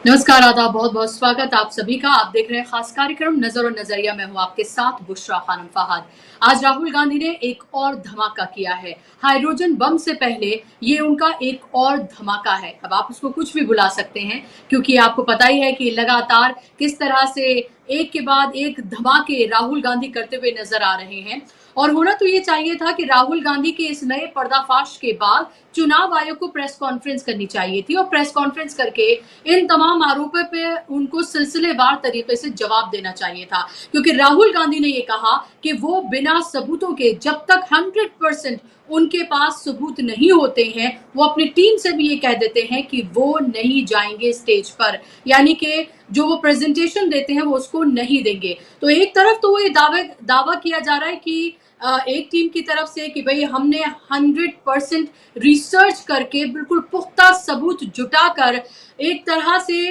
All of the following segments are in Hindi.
नमस्कार, आदाब, बहुत-बहुत स्वागत आप सभी का। आप देख रहे हैं खास कार्यक्रम नज़र और नज़रिया। मैं हूँ आपके साथ बुशरा खानम फहाद। आज राहुल गांधी ने एक और धमाका किया है। हाइड्रोजन बम से पहले ये उनका एक और धमाका है। अब आप उसको कुछ भी बुला सकते हैं क्योंकि आपको पता ही है कि लगातार किस तरह से एक के बाद एक धमाके राहुल गांधी करते हुए नज़र आ रहे हैं। और होना तो ये चाहिए था कि राहुल गांधी के इस नए पर्दाफाश के बाद चुनाव आयोग को प्रेस कॉन्फ्रेंस करनी चाहिए थी और प्रेस कॉन्फ्रेंस करके इन तमाम आरोपों पे उनको सिलसिलेवार तरीके से जवाब देना चाहिए था, क्योंकि राहुल गांधी ने ये कहा कि वो बिना सबूतों के जब तक 100% उनके पास सबूत नहीं होते हैं, वो अपनी टीम से भी ये कह देते हैं कि वो नहीं जाएंगे स्टेज पर, यानी कि जो वो प्रेजेंटेशन देते हैं वो उसको नहीं देंगे। तो एक तरफ तो ये दावा किया जा रहा है कि एक टीम की तरफ से कि भाई हमने 100% रिसर्च करके बिल्कुल पुख्ता सबूत जुटाकर एक तरह से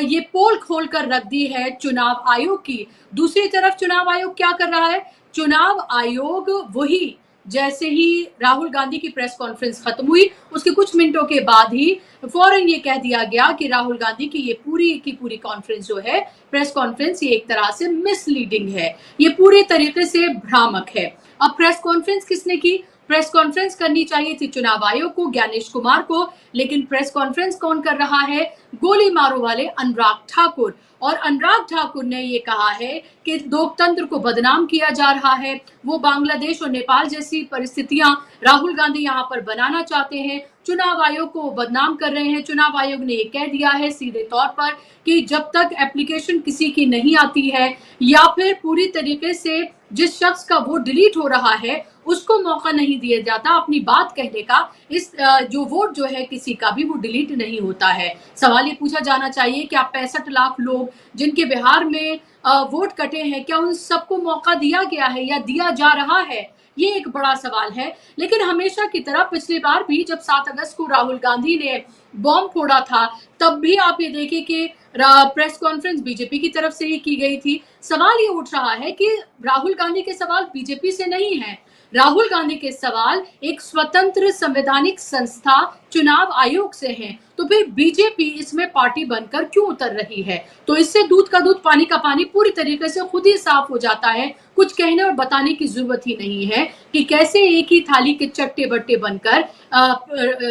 ये पोल खोल कर रख दी है चुनाव आयोग की। दूसरी तरफ चुनाव आयोग क्या कर रहा है? चुनाव आयोग वही जैसे ही राहुल गांधी की प्रेस कॉन्फ्रेंस खत्म हुई, उसके कुछ मिनटों के बाद ही फौरन ये कह दिया गया कि राहुल गांधी की ये पूरी की पूरी कॉन्फ्रेंस जो है, प्रेस कॉन्फ्रेंस, ये एक तरह से मिसलीडिंग है, ये पूरी तरीके से भ्रामक है। अब प्रेस कॉन्फ्रेंस किसने की? प्रेस कॉन्फ्रेंस करनी चाहिए थी चुनाव आयोग को, ज्ञानेश कुमार को, लेकिन प्रेस कॉन्फ्रेंस कौन कर रहा है? गोली मारो वाले अनुराग ठाकुर। और अनुराग ठाकुर ने ये कहा है कि लोकतंत्र को बदनाम किया जा रहा है। वो बांग्लादेश और नेपाल जैसी परिस्थितियां राहुल गांधी यहाँ पर बनाना चाहते हैं, चुनाव आयोग को बदनाम कर रहे हैं। चुनाव आयोग ने ये कह दिया है सीधे तौर पर कि जब तक एप्लीकेशन किसी की नहीं आती है या फिर पूरी तरीके से जिस शख्स का वोट डिलीट हो रहा है उसको मौका नहीं दिया जाता अपनी बात कहने का, इस जो वोट जो है किसी का भी वो डिलीट नहीं होता है। सवाल ये पूछा जाना चाहिए कि आप 65 लाख लोग जिनके बिहार में वोट कटे हैं, क्या उन सबको मौका दिया गया है या दिया जा रहा है? ये एक बड़ा सवाल है। लेकिन हमेशा की तरह पिछली बार भी जब 7 अगस्त को राहुल गांधी ने बॉम्ब फोड़ा था, तब भी आप ये देखिए कि प्रेस कॉन्फ्रेंस बीजेपी की तरफ से ही की गई थी। सवाल ये उठ रहा है कि राहुल गांधी के सवाल बीजेपी से नहीं है, राहुल गांधी के सवाल एक स्वतंत्र संवैधानिक संस्था चुनाव आयोग से हैं। तो फिर बीजेपी इसमें पार्टी बनकर क्यों उतर रही है? तो इससे दूध का दूध पानी का पानी पूरी तरीके से खुद ही साफ हो जाता है। कुछ कहने और बताने की जरूरत ही नहीं है कि कैसे एक ही थाली के चट्टे बट्टे बनकर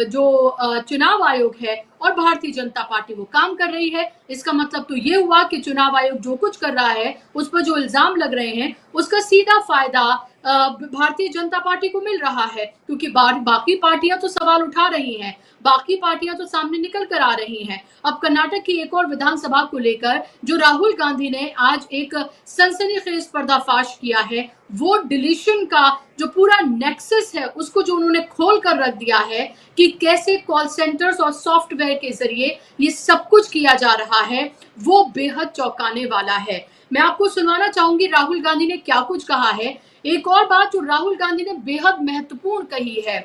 जो चुनाव आयोग है और भारतीय जनता पार्टी वो काम कर रही है। इसका मतलब तो ये हुआ कि चुनाव आयोग जो कुछ कर रहा है, उस पर जो इल्जाम लग रहे हैं, उसका सीधा फायदा भारतीय जनता पार्टी को मिल रहा है, क्योंकि बाकी पार्टियां तो सवाल उठा रही हैं, बाकी पार्टियां तो सामने निकल कर आ रही हैं। अब कर्नाटक की एक और विधानसभा को लेकर जो राहुल गांधी ने आज एक सनसनीखेज पर्दाफाश किया है, वोट डिलीशन का जो पूरा नेक्सस है उसको जो उन्होंने खोल कर रख दिया है कि कैसे कॉल सेंटर्स और सॉफ्टवेयर के जरिए ये सब कुछ किया जा रहा है, वो बेहद चौंकाने वाला है। मैं आपको सुनवाना चाहूंगी राहुल गांधी ने क्या कुछ कहा है। एक और बात जो राहुल गांधी ने बेहद महत्वपूर्ण कही है,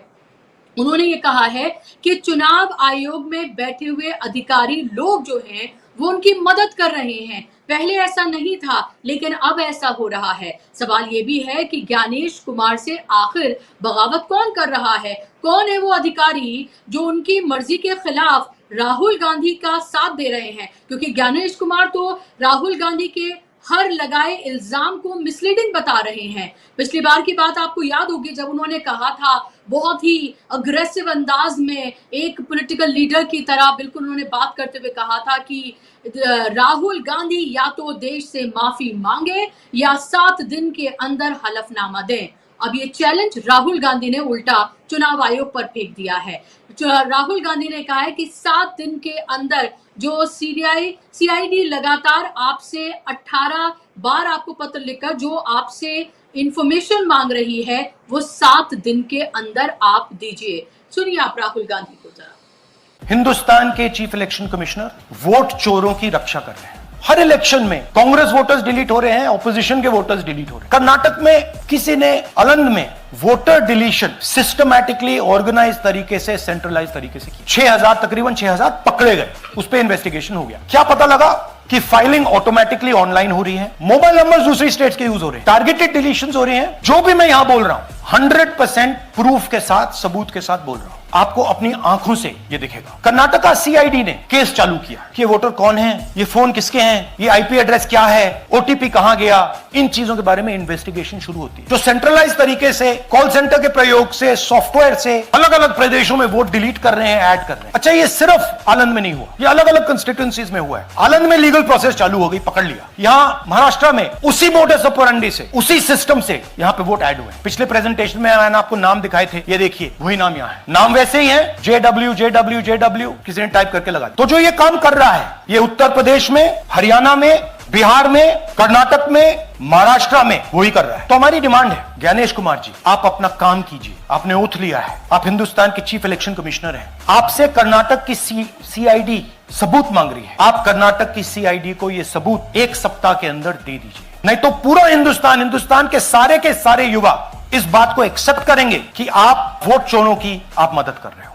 उन्होंने ये कहा है कि चुनाव आयोग में बैठे हुए अधिकारी लोग जो हैं वो उनकी मदद कर रहे हैं। पहले ऐसा नहीं था, लेकिन अब ऐसा हो रहा है। सवाल ये भी है कि ज्ञानेश कुमार से आखिर बगावत कौन कर रहा है? कौन है वो अधिकारी जो उनकी मर्जी के खिलाफ राहुल गांधी का साथ दे रहे हैं? क्योंकि ज्ञानेश कुमार तो राहुल गांधी के हर लगाए इल्जाम को मिसलीडिंग बता रहे हैं। पिछली बार की बात आपको याद होगी जब उन्होंने कहा था, बहुत ही अग्रेसिव अंदाज में एक पॉलिटिकल लीडर की तरह बिल्कुल उन्होंने बात करते हुए कहा था कि राहुल गांधी या तो देश से माफी मांगे या 7 दिन के अंदर हलफनामा दें। अब ये चैलेंज राहुल गांधी ने उल्टा चुनाव आयोग पर फेंक दिया है। राहुल गांधी ने कहा है कि 7 दिन के अंदर जो सीआईडी लगातार आपसे 18 बार आपको पत्र लिखकर जो आपसे इंफॉर्मेशन मांग रही है, वो 7 दिन के अंदर आप दीजिए। सुनिए आप राहुल गांधी को जरा। हिंदुस्तान के चीफ इलेक्शन कमिश्नर वोट चोरों की रक्षा कर रहे हैं। हर इलेक्शन में कांग्रेस वोटर्स डिलीट हो रहे हैं, ऑपोजिशन के वोटर्स डिलीट हो रहे हैं। कर्नाटक में किसी ने अलंद में वोटर डिलीशन सिस्टमैटिकली ऑर्गेनाइज तरीके से, सेंट्रलाइज तरीके से की। 6000 तकरीबन 6000 पकड़े गए, उस पर इन्वेस्टिगेशन हो गया। क्या पता लगा कि फाइलिंग ऑटोमेटिकली ऑनलाइन हो रही है, मोबाइल नंबर दूसरी स्टेट्स के यूज हो रहे हैं, टारगेटेड डिलीशंस हो रहे हैं। जो भी मैं यहां बोल रहा हूं 100% प्रूफ के साथ, सबूत के साथ बोल रहा हूं, आपको अपनी आंखों से ये दिखेगा। कर्नाटका सीआईडी ने केस चालू किया कि ये वोटर कौन है, ये फोन किसके हैं, ये आईपी एड्रेस क्या है, ओटीपी कहां गया, इन चीजों के बारे में इन्वेस्टिगेशन शुरू होती है। जो सेंट्रलाइज तरीके से कॉल सेंटर के प्रयोग से, सॉफ्टवेयर से अलग अलग प्रदेशों में वोट डिलीट कर रहे हैं, ऐड कर रहे हैं। अच्छा, ये सिर्फ आनंद में नहीं हुआ, ये अलग अलग कंस्टिट्यूएंसीज में हुआ है। आनंद में लीगल प्रोसेस चालू हो गई, पकड़ लिया। यहां महाराष्ट्र में उसी मोडस ऑपरेंडी से, उसी सिस्टम से यहां पे वोट ऐड हुए। पिछले प्रेजेंटेशन में मैंने आपको नाम दिखाए थे, ये देखिए वही नाम यहां है। नाम वैसे ही है, JW किसी ने टाइप करके लगा। तो जो ये काम कर रहा है, ये उत्तर प्रदेश में, हरियाणा में, बिहार में, कर्नाटक में, महाराष्ट्र में वही कर रहा है। तो हमारी डिमांड है, ज्ञानेश कुमार जी, आप अपना काम कीजिए। आपने ओथ लिया है, आप हिंदुस्तान के चीफ इलेक्शन कमिश्नर हैं। आपसे कर्नाटक की सीआईडी सबूत मांग रही है। आप कर्नाटक की सीआईडी को ये सबूत 1 सप्ताह के अंदर दे दीजिए, नहीं तो पूरा हिंदुस्तान के सारे युवा इस बात को एक्सेप्ट करेंगे कि आप वोट चोरों की आप मदद कर रहे हो।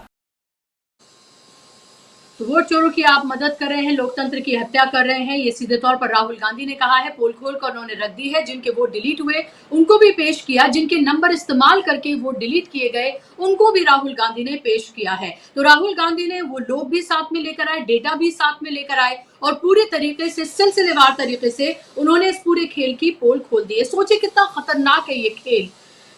तो वोट चोरों की आप मदद कर रहे हैं, लोकतंत्र की हत्या कर रहे हैं, ये सीधे तौर पर राहुल गांधी ने कहा है। पोल खोल कर उन्होंने रख दी है। जिनके वोट डिलीट हुए उनको भी पेश किया, जिनके नंबर इस्तेमाल करके वोट डिलीट किए गए उनको भी राहुल गांधी ने पेश किया है। तो राहुल गांधी ने वो लोग भी साथ में लेकर आए, डेटा भी साथ में लेकर आए और पूरे तरीके से, सिलसिलेवार तरीके से उन्होंने इस पूरे खेल की पोल खोल दी है। सोचिए कितना खतरनाक है ये खेल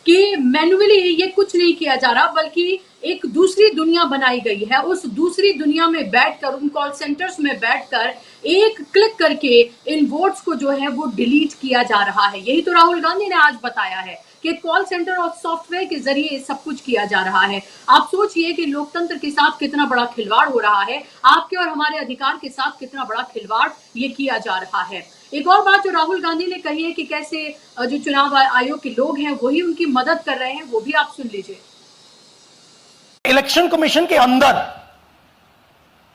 कि मैन्युअली ये कुछ नहीं किया जा रहा, बल्कि एक दूसरी दुनिया बनाई गई है। उस दूसरी दुनिया में बैठकर, उन कॉल सेंटर्स में बैठकर एक क्लिक करके इन वोट्स को जो है वो डिलीट किया जा रहा है। यही तो राहुल गांधी ने आज बताया है कि कॉल सेंटर और सॉफ्टवेयर के जरिए सब कुछ किया जा रहा है। आप सोचिए कि लोकतंत्र के साथ कितना बड़ा खिलवाड़ हो रहा है, आपके और हमारे अधिकार के साथ कितना बड़ा खिलवाड़ ये किया जा रहा है। एक और बात जो राहुल गांधी ने कही है कि कैसे जो चुनाव आयोग के लोग हैं वही उनकी मदद कर रहे हैं, वो भी आप सुन लीजिए। इलेक्शन कमीशन के अंदर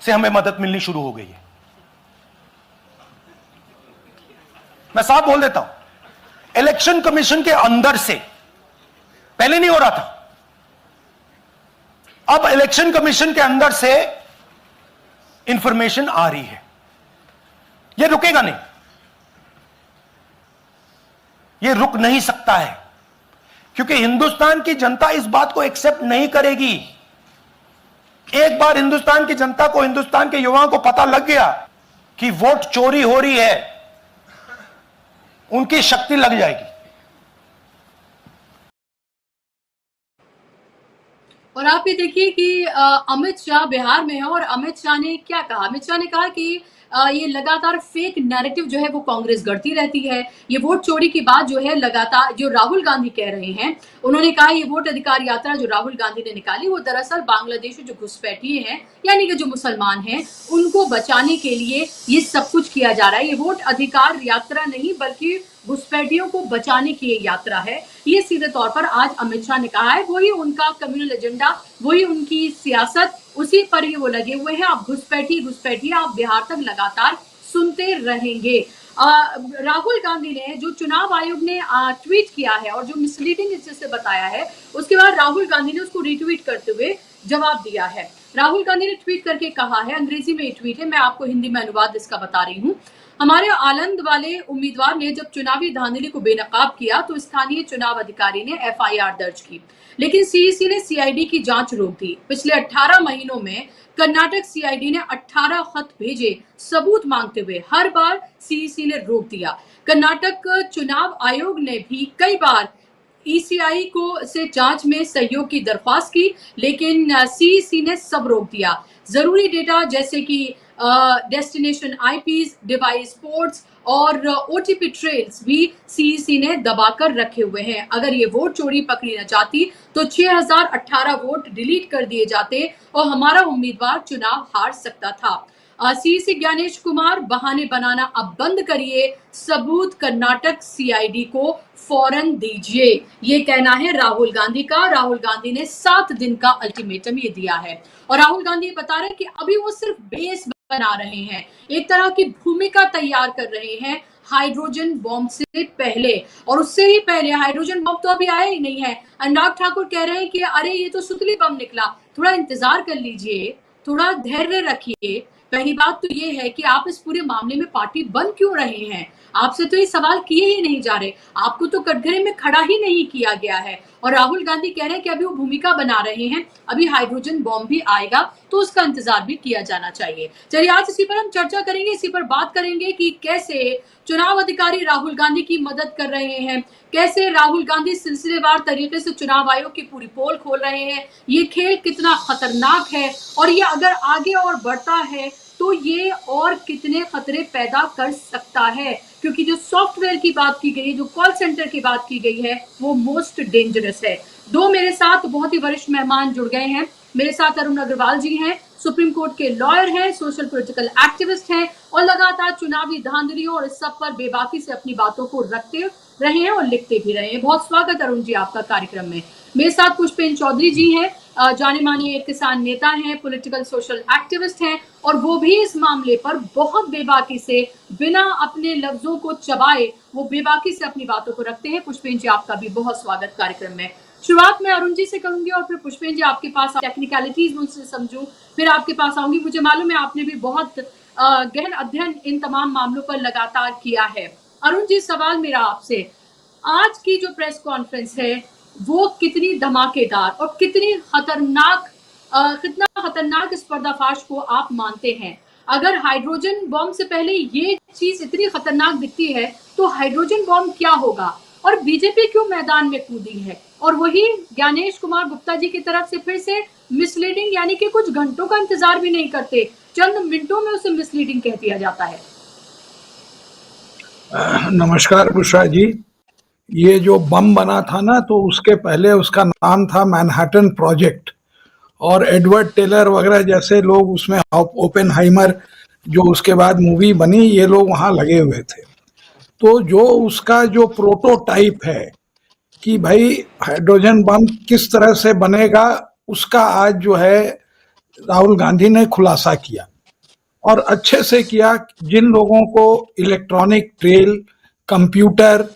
से हमें मदद मिलनी शुरू हो गई है। मैं साफ बोल देता हूं, इलेक्शन कमीशन के अंदर से, पहले नहीं हो रहा था, अब इलेक्शन कमीशन के अंदर से इंफॉर्मेशन आ रही है। यह रुकेगा नहीं, यह रुक नहीं सकता है, क्योंकि हिंदुस्तान की जनता इस बात को एक्सेप्ट नहीं करेगी। एक बार हिंदुस्तान की जनता को, हिंदुस्तान के युवाओं को पता लग गया कि वोट चोरी हो रही है, उनकी शक्ति लग जाएगी। और आप ये देखिए कि अमित शाह बिहार में है और अमित शाह ने क्या कहा। अमित शाह ने कहा कि ये लगातार फेक नैरेटिव जो है वो कांग्रेस गढ़ती रहती है। ये वोट चोरी की बात जो है लगातार जो राहुल गांधी कह रहे हैं, उन्होंने कहा ये वोट अधिकार यात्रा जो राहुल गांधी ने निकाली वो दरअसल बांग्लादेशी जो घुसपैठिए हैं, यानी कि जो मुसलमान हैं, उनको बचाने के लिए ये सब कुछ किया जा रहा है। ये वोट अधिकार यात्रा नहीं बल्कि घुसपैठियों को बचाने की ये यात्रा है। ये सीधे तौर पर आज अमित शाह ने कहा है। वही उनका कम्युनल एजेंडा, वही उनकी सियासत, उसी पर ही वो लगे हुए हैं। आप घुसपैठी आप बिहार तक लगातार सुनते रहेंगे। राहुल गांधी ने जो चुनाव आयोग ने ट्वीट किया है और जो मिसलीडिंग जिससे बताया है, उसके बाद राहुल गांधी ने उसको रिट्वीट करते हुए जवाब दिया है। राहुल गांधी ने ट्वीट करके कहा है, अंग्रेजी में ये ट्वीट है, मैं आपको हिंदी में अनुवाद इसका बता रही हूँ। हमारे आलंद वाले उम्मीदवार ने जब चुनावी धांधली को बेनकाब किया तो स्थानीय चुनाव अधिकारी ने एफआईआर दर्ज की, लेकिन सीईसी ने सीआईडी की जांच रोक दी। पिछले 18 महीनों में कर्नाटक सीआईडी ने 18 खत भेजे सबूत मांगते हुए, हर बार सीईसी ने रोक दिया। कर्नाटक चुनाव आयोग ने भी कई बार ईसीआई को से जांच में सहयोग की दरख्वास्त की, लेकिन सीईसी ने सब रोक दिया। जरूरी डेटा जैसे कि डेस्टिनेशन आईपीज, डिवाइस पोर्ट्स और ओटीपी ट्रेल्स भी सीईसी ने दबाकर रखे हुए हैं। अगर ये वोट चोरी पकड़ी न जाती तो 6018 वोट डिलीट कर दिए जाते और हमारा उम्मीदवार चुनाव हार सकता था। सीईसी ज्ञानेश कुमार, बहाने बनाना अब बंद करिए, सबूत कर्नाटक सीआईडी को फौरन दीजिए, ये कहना है राहुल गांधी का। राहुल गांधी ने 7 दिन का अल्टीमेटम ये दिया है और राहुल गांधी बता रहे हैं कि अभी वो सिर्फ बेस बना रहे हैं, एक तरह की भूमिका तैयार कर रहे हैं हाइड्रोजन बॉम्ब से पहले, और उससे ही पहले हाइड्रोजन बॉम्ब तो अभी आया ही नहीं है। अनुराग ठाकुर कह रहे हैं कि अरे ये तो सुतली बम निकला, थोड़ा इंतजार कर लीजिए, थोड़ा धैर्य रखिए। पहली बात तो ये है कि आप इस पूरे मामले में पार्टी बन क्यों रहे हैं? आपसे तो ये सवाल किए ही नहीं जा रहे, आपको तो कटघरे में खड़ा ही नहीं किया गया है। और राहुल गांधी कह रहे हैं कि अभी वो भूमिका बना रहे हैं, अभी हाइड्रोजन बॉम्ब भी आएगा तो उसका इंतजार भी किया जाना चाहिए। चलिए आज इसी पर हम चर्चा करेंगे, इसी पर बात करेंगे कि कैसे चुनाव अधिकारी राहुल गांधी की मदद कर रहे हैं, कैसे राहुल गांधी सिलसिलेवार तरीके से चुनाव आयोग की पूरी पोल खोल रहे हैं, ये खेल कितना खतरनाक है और ये अगर आगे और बढ़ता है तो ये और कितने खतरे पैदा कर सकता है, क्योंकि जो सॉफ्टवेयर की बात की गई है, जो कॉल सेंटर की बात की गई है, वो मोस्ट डेंजरस है। दो मेरे साथ बहुत ही वरिष्ठ मेहमान जुड़ गए हैं। मेरे साथ अरुण अग्रवाल जी हैं, सुप्रीम कोर्ट के लॉयर हैं, सोशल पॉलिटिकल एक्टिविस्ट हैं और लगातार चुनावी धांधलियों और इस सब पर बेबाकी से अपनी बातों को रखते रहे हैं और लिखते भी रहे हैं। बहुत स्वागत अरुण जी आपका कार्यक्रम में। मेरे साथ पुष्पेंद्र चौधरी जी हैं, जाने माने किसान नेता हैं, पॉलिटिकल सोशल एक्टिविस्ट हैं और वो भी इस मामले पर बहुत बेबाकी से, बिना अपने लफ्जों को चबाए, वो बेबाकी से अपनी बातों को रखते हैं। पुष्पेंद्र जी आपका भी बहुत स्वागत कार्यक्रम में। शुरुआत में अरुण जी से करूंगी और फिर पुष्पेंद्र जी आपके पास टेक्निकलिटीज मुझसे समझूं, फिर आपके पास आऊंगी। मुझे मालूम है आपने भी बहुत गहन अध्ययन इन तमाम मामलों पर लगातार किया है। अरुण जी, सवाल मेरा आपसे, आज की जो प्रेस कॉन्फ्रेंस है वो कितनी धमाकेदार और कितना खतरनाक इस पर्दाफाश को आप मानते हैं? अगर हाइड्रोजन बॉम्ब से पहले ये चीज इतनी खतरनाक दिखती है तो हाइड्रोजन बॉम्ब क्या होगा? और बीजेपी क्यों मैदान में कूदी है? और वही ज्ञानेश कुमार गुप्ता जी की तरफ से फिर से मिसलीडिंग, यानी कि कुछ घंटों का इंतजार भी नहीं करते, चंद मिनटों में उसे मिसलीडिंग कह दिया जाता है। नमस्कार बुशरा जी। ये जो बम बना था ना, तो उसके पहले उसका नाम था मैनहट्टन प्रोजेक्ट और एडवर्ड टेलर वगैरह जैसे लोग उसमें, ओपेनहाइमर जो उसके बाद मूवी बनी, ये लोग वहाँ लगे हुए थे। तो जो उसका जो प्रोटोटाइप है कि भाई हाइड्रोजन बम किस तरह से बनेगा, उसका आज जो है राहुल गांधी ने खुलासा किया और अच्छे से किया। जिन लोगों को इलेक्ट्रॉनिक ट्रेल, कंप्यूटर,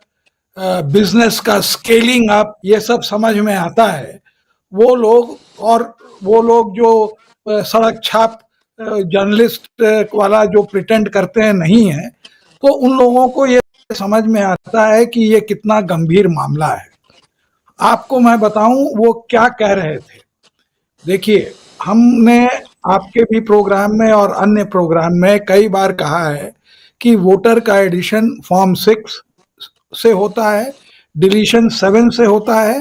बिजनेस का स्केलिंग अप, ये सब समझ में आता है, वो लोग, और वो लोग जो सड़क छाप जर्नलिस्ट वाला जो प्रिटेंड करते हैं नहीं है, तो उन लोगों को ये समझ में आता है कि ये कितना गंभीर मामला है। आपको मैं बताऊं वो क्या कह रहे थे। देखिए, हमने आपके भी प्रोग्राम में और अन्य प्रोग्राम में कई बार कहा है कि वोटर का एडिशन फॉर्म 6 से होता है, डिलीशन 7 से होता है,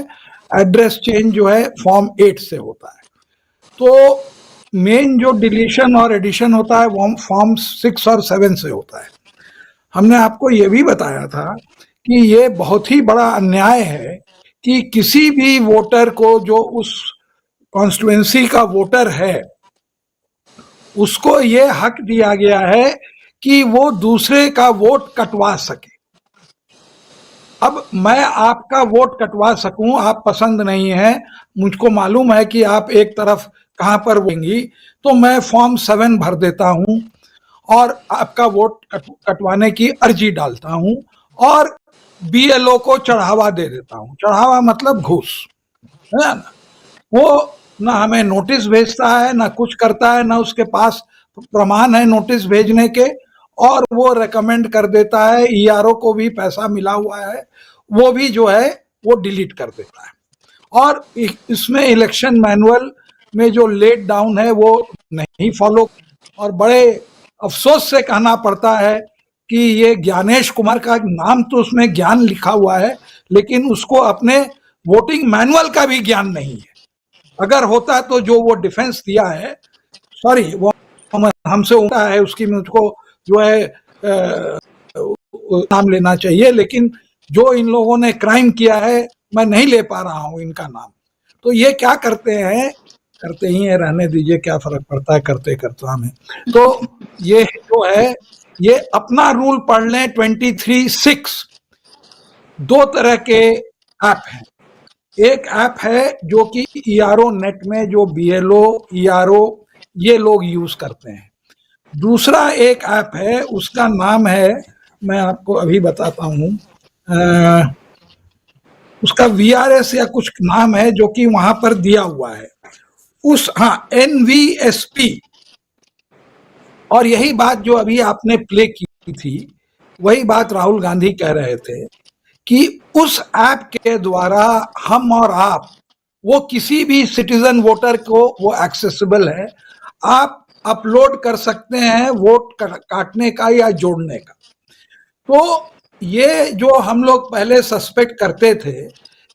एड्रेस चेंज जो है फॉर्म 8 से होता है। तो मेन जो डिलीशन और एडिशन होता है वो फॉर्म 6 और 7 से होता है। हमने आपको ये भी बताया था कि ये बहुत ही बड़ा अन्याय है कि किसी भी वोटर को, जो उस कॉन्स्टिट्यूएंसी का वोटर है, उसको ये हक दिया गया है कि वो दूसरे का वोट कटवा सके। अब मैं आपका वोट कटवा सकूं, आप पसंद नहीं है, मुझको मालूम है कि आप एक तरफ कहां पर होंगी, तो मैं फॉर्म 7 भर देता हूं और आपका वोट कटवाने की अर्जी डालता हूं और बीएलओ को चढ़ावा दे देता हूं। चढ़ावा मतलब घूस, है ना? वो ना हमें नोटिस भेजता है, ना कुछ करता है, ना उसके पास प्रमाण है नोटिस भेजने के, और वो रेकमेंड कर देता है। ईआरओ को भी पैसा मिला हुआ है, वो भी जो है वो डिलीट कर देता है। और इसमें इलेक्शन मैनुअल में जो लेट डाउन है वो नहीं फॉलो, और बड़े अफसोस से कहना पड़ता है कि ये ज्ञानेश कुमार का नाम तो उसमें ज्ञान लिखा हुआ है, लेकिन उसको अपने वोटिंग मैनुअल का भी ज्ञान नहीं है। अगर होता तो जो वो डिफेंस दिया है, सॉरी, वो हमसे होता है, उसकी मुझको जो है नाम लेना चाहिए, लेकिन जो इन लोगों ने क्राइम किया है मैं नहीं ले पा रहा हूं इनका नाम। तो ये क्या करते हैं, करते ही है, रहने दीजिए, क्या फर्क पड़ता है करते करता में। तो ये जो है, ये अपना रूल पढ़ लें, 23(6). दो तरह के ऐप हैं। एक ऐप है जो कि ईआरओ नेट में जो बीएलओ, ईआरओ ये लोग यूज करते हैं। दूसरा एक ऐप है, उसका नाम है, मैं आपको अभी बताता हूं, उसका वीआरएस या कुछ नाम है जो कि वहां पर दिया हुआ है, एनवीएसपी। और यही बात जो अभी आपने प्ले की थी, वही बात राहुल गांधी कह रहे थे कि उस ऐप के द्वारा हम और आप, वो किसी भी सिटीजन वोटर को वो एक्सेसिबल है, आप अपलोड कर सकते हैं वोट काटने का या जोड़ने का। तो ये जो हम लोग पहले सस्पेक्ट करते थे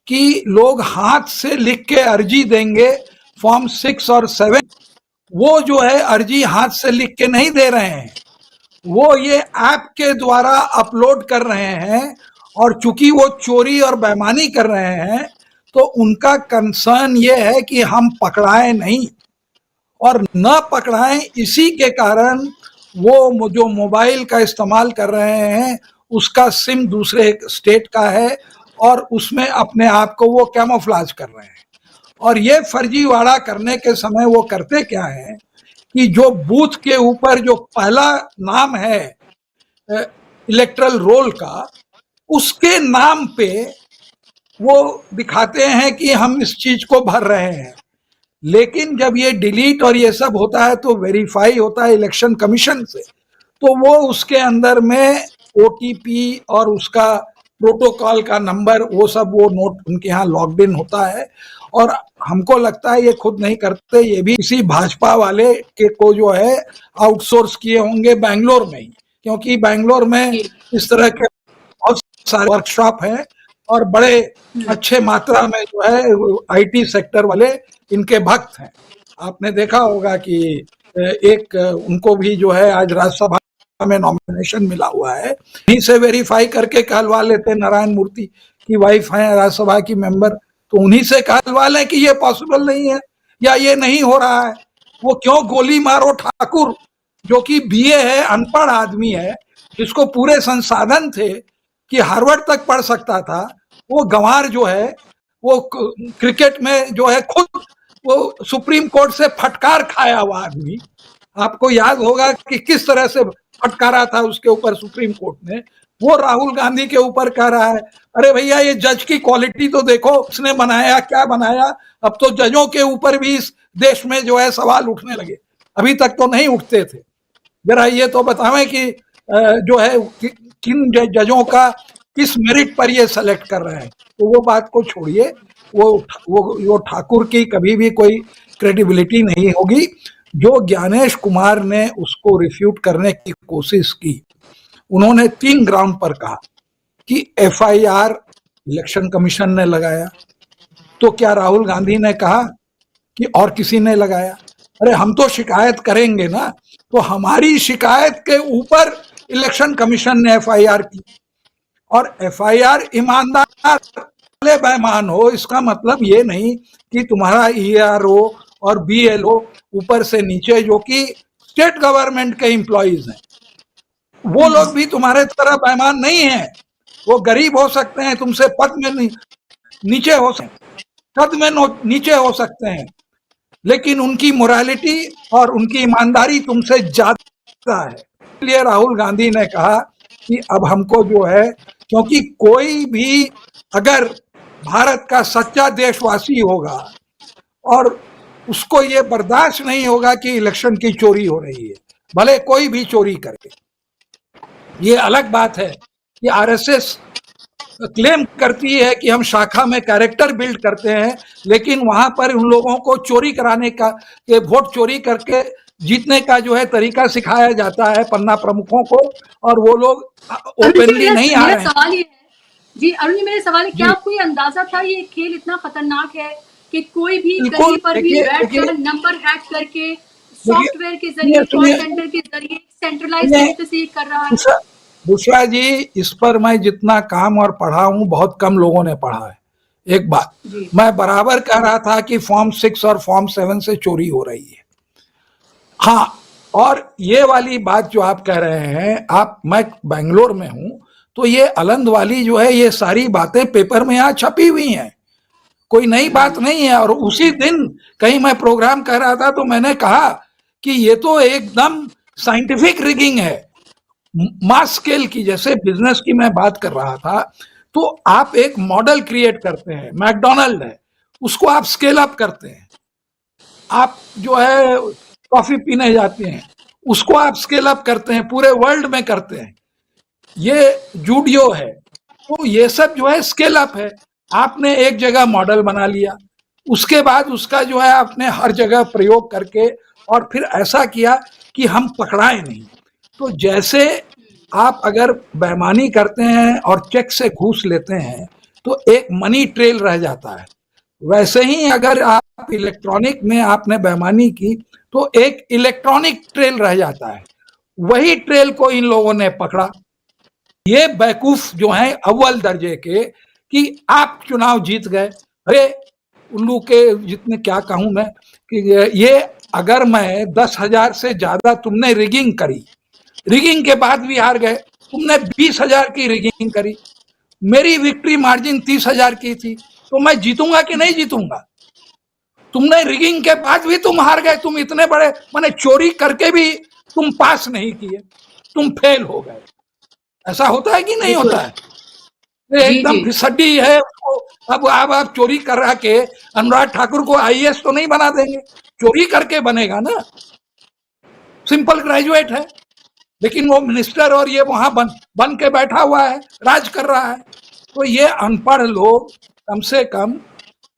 कि लोग हाथ से लिख के अर्जी देंगे फॉर्म 6 और 7, वो जो है अर्जी हाथ से लिख के नहीं दे रहे हैं, वो ये ऐप के द्वारा अपलोड कर रहे हैं। और चूंकि वो चोरी और बेईमानी कर रहे हैं तो उनका कंसर्न ये है कि हम पकड़ाए नहीं, और न पकड़ाएं इसी के कारण वो जो मोबाइल का इस्तेमाल कर रहे हैं उसका सिम दूसरे स्टेट का है और उसमें अपने आप को वो कैमोफ्लेज कर रहे हैं। और ये फर्जीवाड़ा करने के समय वो करते क्या है कि जो बूथ के ऊपर जो पहला नाम है इलेक्टरल रोल का, उसके नाम पे वो दिखाते हैं कि हम इस चीज को भर रहे हैं। लेकिन जब ये डिलीट और ये सब होता है तो वेरीफाई होता है इलेक्शन कमीशन से, तो वो उसके अंदर में ओटीपी और उसका प्रोटोकॉल का नंबर वो सब वो नोट उनके यहाँ लॉग्ड इन होता है। और हमको लगता है ये खुद नहीं करते, ये भी किसी भाजपा वाले के को जो है आउटसोर्स किए होंगे बेंगलोर में ही, क्योंकि बेंगलोर में इस तरह के बहुत सारे वर्कशॉप हैं और बड़े अच्छे मात्रा में जो है आईटी सेक्टर वाले इनके भक्त हैं। आपने देखा होगा कि एक उनको भी जो है आज राज्यसभा में नॉमिनेशन मिला हुआ है, इन्हीं से वेरीफाई करके कहलवा लेते नारायण मूर्ति की वाइफ है राज्यसभा की मेंबर, तो उन्हीं से कहलवा लें कि ये पॉसिबल नहीं है या ये नहीं हो रहा है। वो क्यों गोली मारो ठाकुर जो कि बीए है, अनपढ़ आदमी है, जिसको पूरे संसाधन थे कि हार्वर्ड तक पढ़ सकता था, वो गंवार जो है वो क्रिकेट में जो है खुद वो सुप्रीम कोर्ट से फटकार खाया हुआ आदमी, आपको याद होगा कि किस तरह से फटकारा था उसके ऊपर सुप्रीम कोर्ट ने, वो राहुल गांधी के ऊपर कह रहा है अरे भैया ये जज की क्वालिटी तो देखो, उसने बनाया क्या बनाया। अब तो जजों के ऊपर भी इस देश में जो है सवाल उठने लगे, अभी तक तो नहीं उठते थे। जरा ये तो बतावें कि जो है किन जजों का किस मेरिट पर ये सेलेक्ट कर रहे हैं। तो वो बात को छोड़िए, वो ठाकुर की कभी भी कोई क्रेडिबिलिटी नहीं होगी। जो ज्ञानेश कुमार ने उसको रिफ्यूट करने की कोशिश की, उन्होंने 3 ग्राउंड पर कहा कि एफआईआर इलेक्शन कमीशन ने लगाया, तो क्या राहुल गांधी ने कहा कि और किसी ने लगाया? अरे हम तो शिकायत करेंगे ना, तो हमारी शिकायत के ऊपर इलेक्शन कमीशन ने एफआईआर की, और एफआईआर ईमानदार बेईमान हो इसका मतलब ये नहीं कि तुम्हारा ईआरओ और बीएलओ ऊपर से नीचे जो कि स्टेट गवर्नमेंट के एम्प्लॉइज हैं, वो लोग भी तुम्हारे तरह बेईमान नहीं है। वो गरीब हो सकते हैं, तुमसे पद में नीचे हो सकते, पद में नीचे हो सकते हैं, लेकिन उनकी मोरालिटी और उनकी ईमानदारी तुमसे ज्यादा है। इसलिए राहुल गांधी ने कहा कि अब हमको जो है, क्योंकि कोई भी अगर भारत का सच्चा देशवासी होगा और उसको ये बर्दाश्त नहीं होगा कि इलेक्शन की चोरी हो रही है, भले कोई भी चोरी करे। ये अलग बात है कि आरएसएस क्लेम करती है कि हम शाखा में कैरेक्टर बिल्ड करते हैं, लेकिन वहां पर उन लोगों को चोरी कराने का, ये वोट चोरी करके जीतने का जो है तरीका सिखाया जाता है पन्ना प्रमुखों को, और वो लोग ओपनली नहीं आ रहे हैं। सवाल ये है जी अरुण जी, मेरे सवाल है, क्या आपको ये अंदाजा था ये खेल इतना खतरनाक है कि कोई भी कहीं पर भी बैठकर नंबर हैक करके सॉफ्टवेयर के जरिए, कॉल सेंटर के जरिए सेंट्रलाइज तरीके से कर रहा है? बुशरा जी, इस पर मैं जितना काम और पढ़ा हूं बहुत कम लोगों ने पढ़ा है। एक बात मैं बराबर कह रहा था कि फॉर्म 6 और फॉर्म 7 से चोरी हो रही है। हाँ, और ये वाली बात जो आप कह रहे हैं, मैं बेंगलोर में हूं, तो ये अलंद वाली जो है ये सारी बातें पेपर में यहाँ छपी हुई हैं, कोई नई बात नहीं है। और उसी दिन कहीं मैं प्रोग्राम कर रहा था तो मैंने कहा कि ये तो एकदम साइंटिफिक रिगिंग है, मास स्केल की। जैसे बिजनेस की मैं बात कर रहा था, तो आप एक मॉडल क्रिएट करते हैं, मैकडोनल्ड है, उसको आप स्केल अप करते हैं। आप जो है कॉफी पीने जाते हैं, उसको आप स्केल अप करते हैं, पूरे वर्ल्ड में करते हैं। ये जूडियो है, तो ये सब जो है स्केल अप है। आपने एक जगह मॉडल बना लिया, उसके बाद उसका जो है आपने हर जगह प्रयोग करके और फिर ऐसा किया कि हम पकड़ाए नहीं। तो जैसे आप अगर बेईमानी करते हैं और चेक से घूस लेते हैं तो एक मनी ट्रेल रह जाता है, वैसे ही अगर आप इलेक्ट्रॉनिक में आपने बेईमानी की तो एक इलेक्ट्रॉनिक ट्रेल रह जाता है। वही ट्रेल को इन लोगों ने पकड़ा। ये बेवकूफ जो हैं अव्वल दर्जे के कि आप चुनाव जीत गए। अरे उल्लू के जितने क्या कहूं मैं कि ये अगर मैं 10,000 से ज्यादा तुमने रिगिंग करी, रिगिंग के बाद भी हार गए, तुमने 20,000 की रिगिंग करी, मेरी विक्ट्री मार्जिन 30,000 की थी, तो मैं जीतूंगा कि नहीं जीतूंगा? तुमने रिगिंग के बाद भी तुम हार गए, तुम इतने बड़े माने चोरी करके भी तुम पास नहीं किए, तुम फेल हो गए। ऐसा होता है कि नहीं होता है? ये जी एकदम जी फिसड्डी है उसको। अब आप चोरी करा के अनुराग ठाकुर को आईएएस तो नहीं बना देंगे, चोरी करके बनेगा ना। सिंपल ग्रेजुएट है लेकिन वो मिनिस्टर और ये वहां बन के बैठा हुआ है, राज कर रहा है। तो ये अनपढ़ लोग कम से कम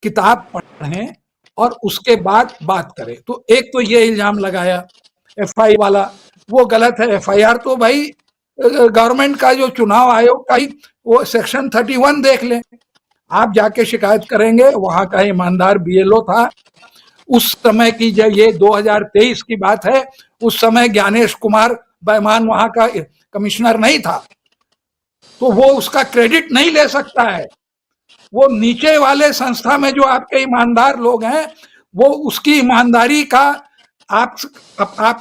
किताब पढ़ें और उसके बाद बात करें। तो एक तो ये इल्जाम लगाया एफआई वाला, वो गलत है। एफआईआर तो भाई गवर्नमेंट का जो चुनाव आयोग का ही वो सेक्शन 31 देख लें। आप जाके शिकायत करेंगे, वहां का ईमानदार बीएलओ था उस समय की, जब ये 2023 की बात है, उस समय ज्ञानेश कुमार बेईमान वहां का कमिश्नर नहीं था, तो वो उसका क्रेडिट नहीं ले सकता है। वो नीचे वाले संस्था में जो आपके ईमानदार लोग हैं, वो उसकी ईमानदारी का आप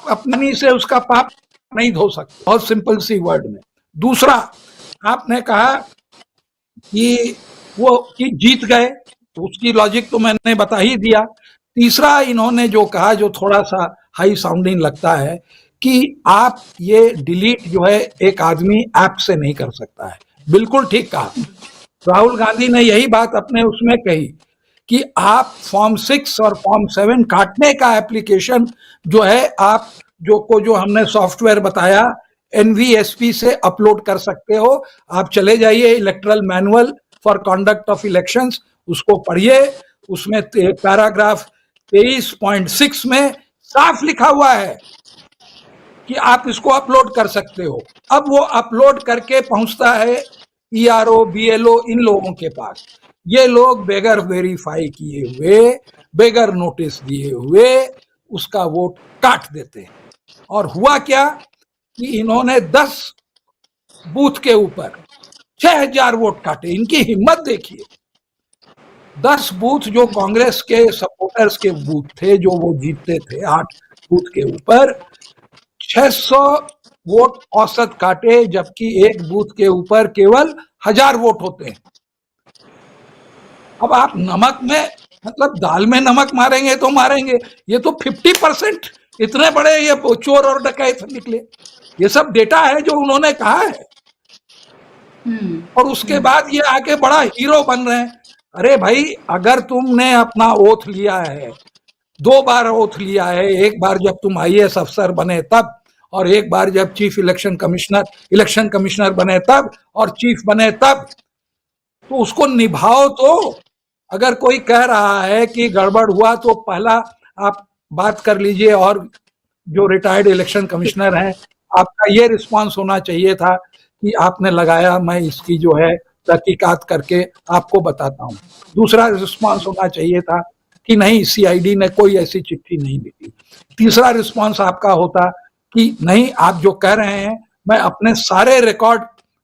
अपनी से उसका पाप नहीं धो सकते, बहुत सिंपल सी वर्ड में। दूसरा, आपने कहा कि वो कि जीत गए, तो उसकी लॉजिक तो मैंने बता ही दिया। तीसरा इन्होंने जो कहा, जो थोड़ा सा हाई साउंडिंग लगता है, कि आप ये डिलीट जो है एक आदमी ऐप से नहीं कर सकता है। बिल्कुल ठीक कहा। राहुल गांधी ने यही बात अपने उसमें कही कि आप फॉर्म 6 और फॉर्म 7 काटने का एप्लीकेशन जो है, आप जो हमने सॉफ्टवेयर बताया एनवीएसपी से अपलोड कर सकते हो। आप चले जाइए electoral manual for conduct of elections, उसको पढ़िए। उसमें पैराग्राफ 23.6 में साफ लिखा हुआ है कि आप इसको अपलोड कर सकते हो। अब वो अपलोड करके पहुंचता है ईआरओ बीएलओ इन लोगों के पास। ये लोग बेगर वेरीफाई किए हुए, बेगर नोटिस दिए हुए उसका वोट काट देते हैं। और हुआ क्या कि इन्होंने 10 बूथ के ऊपर 6,000 वोट काटे। इनकी हिम्मत देखिए। 10 बूथ जो कांग्रेस के सपोर्टर्स के बूथ थे, जो वो जीतते थे, 8 बूथ के ऊपर 600 वोट औसत काटे, जबकि एक बूथ के ऊपर केवल 1,000 वोट होते हैं। अब आप नमक में, मतलब दाल में नमक मारेंगे तो मारेंगे, ये तो 50% इतने बड़े ये चोर और डकैत निकले। ये सब डेटा है जो उन्होंने कहा है। और उसके बाद ये आके बड़ा हीरो बन रहे हैं। अरे भाई, अगर तुमने अपना ओथ लिया है, 2 बार ओथ लिया है, एक बार जब तुम आईएएस अफसर बने तब, और एक बार जब चीफ इलेक्शन कमिश्नर बने तब, और चीफ बने तब, तो उसको निभाओ। तो अगर कोई कह रहा है कि गड़बड़ हुआ तो पहला आप बात कर लीजिए, और जो रिटायर्ड इलेक्शन कमिश्नर हैं, आपका ये रिस्पांस होना चाहिए था कि आपने लगाया, मैं इसकी जो है तहकीकात करके आपको बताता हूँ। दूसरा रिस्पांस होना चाहिए था कि नहीं, सीआईडी ने कोई ऐसी चिट्ठी नहीं लिखी। तीसरा रिस्पांस आपका होता कि नहीं, आप जो कह रहे हैं मैं अपने सारे रिकॉर्ड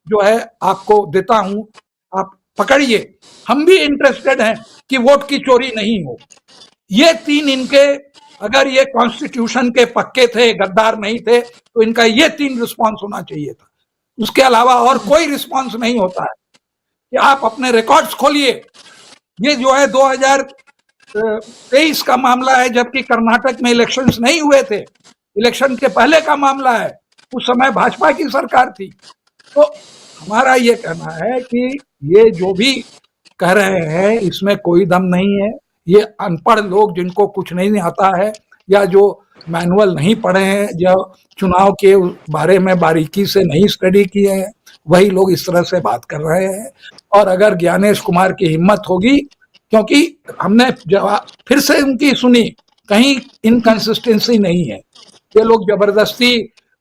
जो है आपको देता हूं, आप पकड़िए, हम भी इंटरेस्टेड हैं कि वोट की चोरी नहीं हो। ये 3 इनके, अगर ये कॉन्स्टिट्यूशन के पक्के थे, गद्दार नहीं थे, तो इनका ये 3 रिस्पांस होना चाहिए था। उसके अलावा और कोई रिस्पांस नहीं होता है कि आप अपने रिकॉर्ड्स खोलिए। ये जो है 2023 का मामला है, जबकि कर्नाटक में इलेक्शंस नहीं हुए थे, इलेक्शन के पहले का मामला है। उस समय भाजपा की सरकार थी। तो हमारा ये कहना है कि ये जो भी कह रहे हैं इसमें कोई दम नहीं है। ये अनपढ़ लोग जिनको कुछ नहीं आता है, या जो मैनुअल नहीं पढ़े हैं, जो चुनाव के बारे में बारीकी से नहीं स्टडी किए हैं, वही लोग इस तरह से बात कर रहे हैं। और अगर ज्ञानेश कुमार की हिम्मत होगी, क्योंकि हमने जवाब फिर से उनकी सुनी, कहीं इनकंसिस्टेंसी नहीं है। ये लोग जबरदस्ती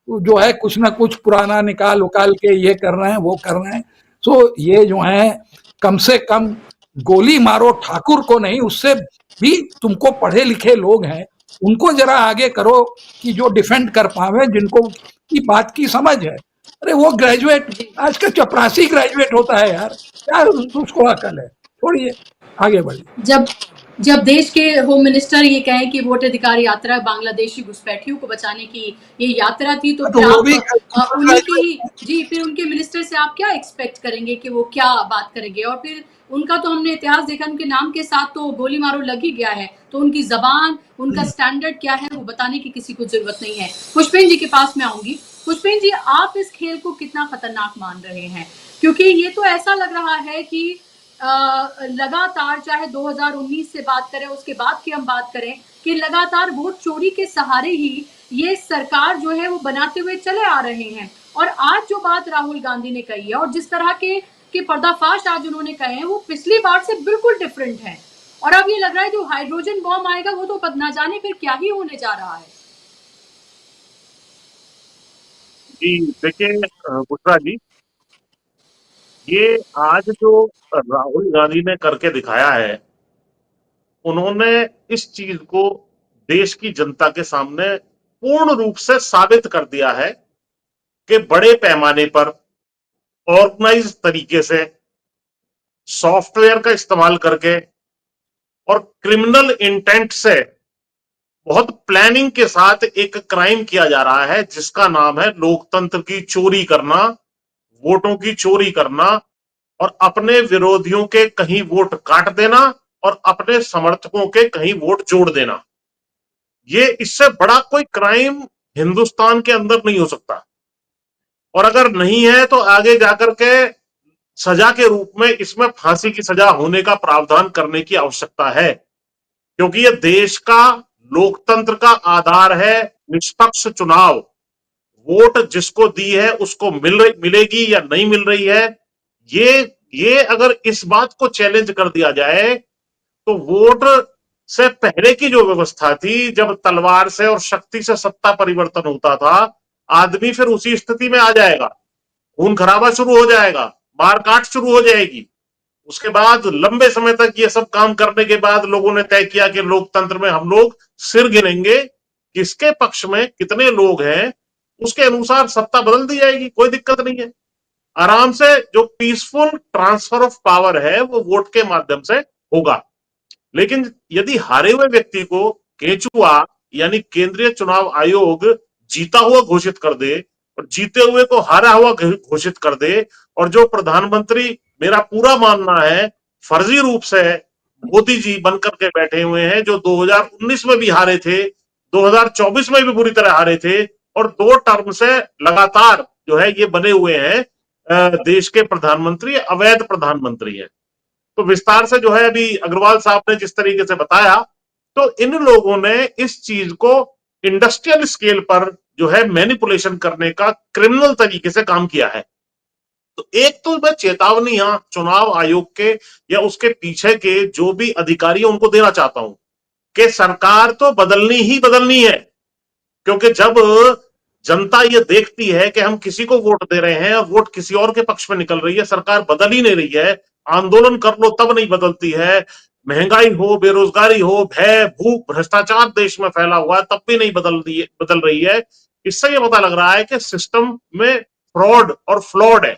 जो है कुछ ना कुछ पुराना निकाल उकाल के ये कर रहे हैं, वो कर रहे हैं। तो ये जो है कम से कम गोली मारो ठाकुर को नहीं, उससे भी तुमको पढ़े लिखे लोग हैं, उनको जरा आगे करो कि जो डिफेंड कर पावे, जिनको की बात की समझ है। अरे वो ग्रेजुएट, आज का चपरासी ग्रेजुएट होता है यार, क्या उसको अकल है? छोड़िए, आगे बढ़िए। जब जब देश के होम मिनिस्टर ये कहें कि वोट अधिकार यात्रा बांग्लादेशी घुसपैठियों को बचाने की ये यात्रा थी, तो फिर वो भी आप उन्हीं के ही जी फिर उनके मिनिस्टर से आप क्या एक्सपेक्ट करेंगे कि वो क्या बात करेंगे? और फिर उनका तो हमने इतिहास देखा, उनके नाम के साथ तो गोली मारो लग ही गया है, तो उनकी जबान, उनका स्टैंडर्ड क्या है वो बताने की किसी को जरूरत नहीं है। पुष्पेन जी के पास मैं आऊंगी। पुष्पेन जी, आप इस खेल को कितना खतरनाक मान रहे हैं? क्योंकि ये तो ऐसा लग रहा है कि लगातार, चाहे 2019 से बात करें, उसके बाद की हम बात करें, कि लगातार वोट चोरी के सहारे ही ये सरकार जो है वो बनाते हुए चले आ रहे हैं। और आज जो बात राहुल गांधी ने कही है और जिस तरह के पर्दाफाश आज उन्होंने कहे हैं, वो पिछली बार से बिल्कुल डिफरेंट है। और अब ये लग रहा है जो हाइड्रोजन बॉम्ब आएगा वो तो ना जाने फिर क्या ही होने जा रहा है। जी देखिए बुशरा जी, ये आज जो राहुल गांधी ने करके दिखाया है, उन्होंने इस चीज को देश की जनता के सामने पूर्ण रूप से साबित कर दिया है कि बड़े पैमाने पर ऑर्गेनाइज तरीके से सॉफ्टवेयर का इस्तेमाल करके और क्रिमिनल इंटेंट से बहुत प्लानिंग के साथ एक क्राइम किया जा रहा है जिसका नाम है लोकतंत्र की चोरी करना, वोटों की चोरी करना और अपने विरोधियों के कहीं वोट काट देना और अपने समर्थकों के कहीं वोट जोड़ देना। ये इससे बड़ा कोई क्राइम हिंदुस्तान के अंदर नहीं हो सकता। और अगर नहीं है तो आगे जाकर के सजा के रूप में इसमें फांसी की सजा होने का प्रावधान करने की आवश्यकता है, क्योंकि ये देश का लोकतंत्र का आधार है निष्पक्ष चुनाव। वोट जिसको दी है उसको मिलेगी या नहीं मिल रही है, ये अगर इस बात को चैलेंज कर दिया जाए तो वोट से पहले की जो व्यवस्था थी, जब तलवार से और शक्ति से सत्ता परिवर्तन होता था, आदमी फिर उसी स्थिति में आ जाएगा, खून खराबा शुरू हो जाएगा, मारकाट शुरू हो जाएगी। उसके बाद लंबे समय तक ये सब काम करने के बाद लोगों ने तय किया कि लोकतंत्र में हम लोग सिर गिनेंगे, किसके पक्ष में कितने लोग हैं, उसके अनुसार सत्ता बदल दी जाएगी, कोई दिक्कत नहीं है। आराम से जो पीसफुल ट्रांसफर ऑफ पावर है वो वोट के माध्यम से होगा। लेकिन यदि हारे हुए व्यक्ति को केंचुआ यानी केंद्रीय चुनाव आयोग जीता हुआ घोषित कर दे और जीते हुए को हारा हुआ घोषित कर दे, और जो प्रधानमंत्री, मेरा पूरा मानना है, फर्जी रूप से मोदी जी बनकर के बैठे हुए हैं, जो 2019 में भी हारे थे, 2024 में भी बुरी तरह हारे थे और 2 टर्म से लगातार जो है ये बने हुए हैं देश के प्रधानमंत्री, अवैध प्रधानमंत्री हैं। तो विस्तार से जो है अभी अग्रवाल साहब ने जिस तरीके से बताया, तो इन लोगों ने इस चीज को इंडस्ट्रियल स्केल पर जो है मैनिपुलेशन करने का क्रिमिनल तरीके से काम किया है। तो एक तो मैं चेतावनी यहां चुनाव आयोग के या उसके पीछे के जो भी अधिकारी उनको देना चाहता हूं कि सरकार तो बदलनी ही बदलनी है, क्योंकि जब जनता ये देखती है कि हम किसी को वोट दे रहे हैं और वोट किसी और के पक्ष में निकल रही है, सरकार बदल ही नहीं रही है, आंदोलन कर लो तब नहीं बदलती है, महंगाई हो, बेरोजगारी हो, भय, भूख, भ्रष्टाचार देश में फैला हुआ है, तब भी नहीं बदल रही है, इससे ये पता लग रहा है कि सिस्टम में फ्रॉड और फ्लॉड है।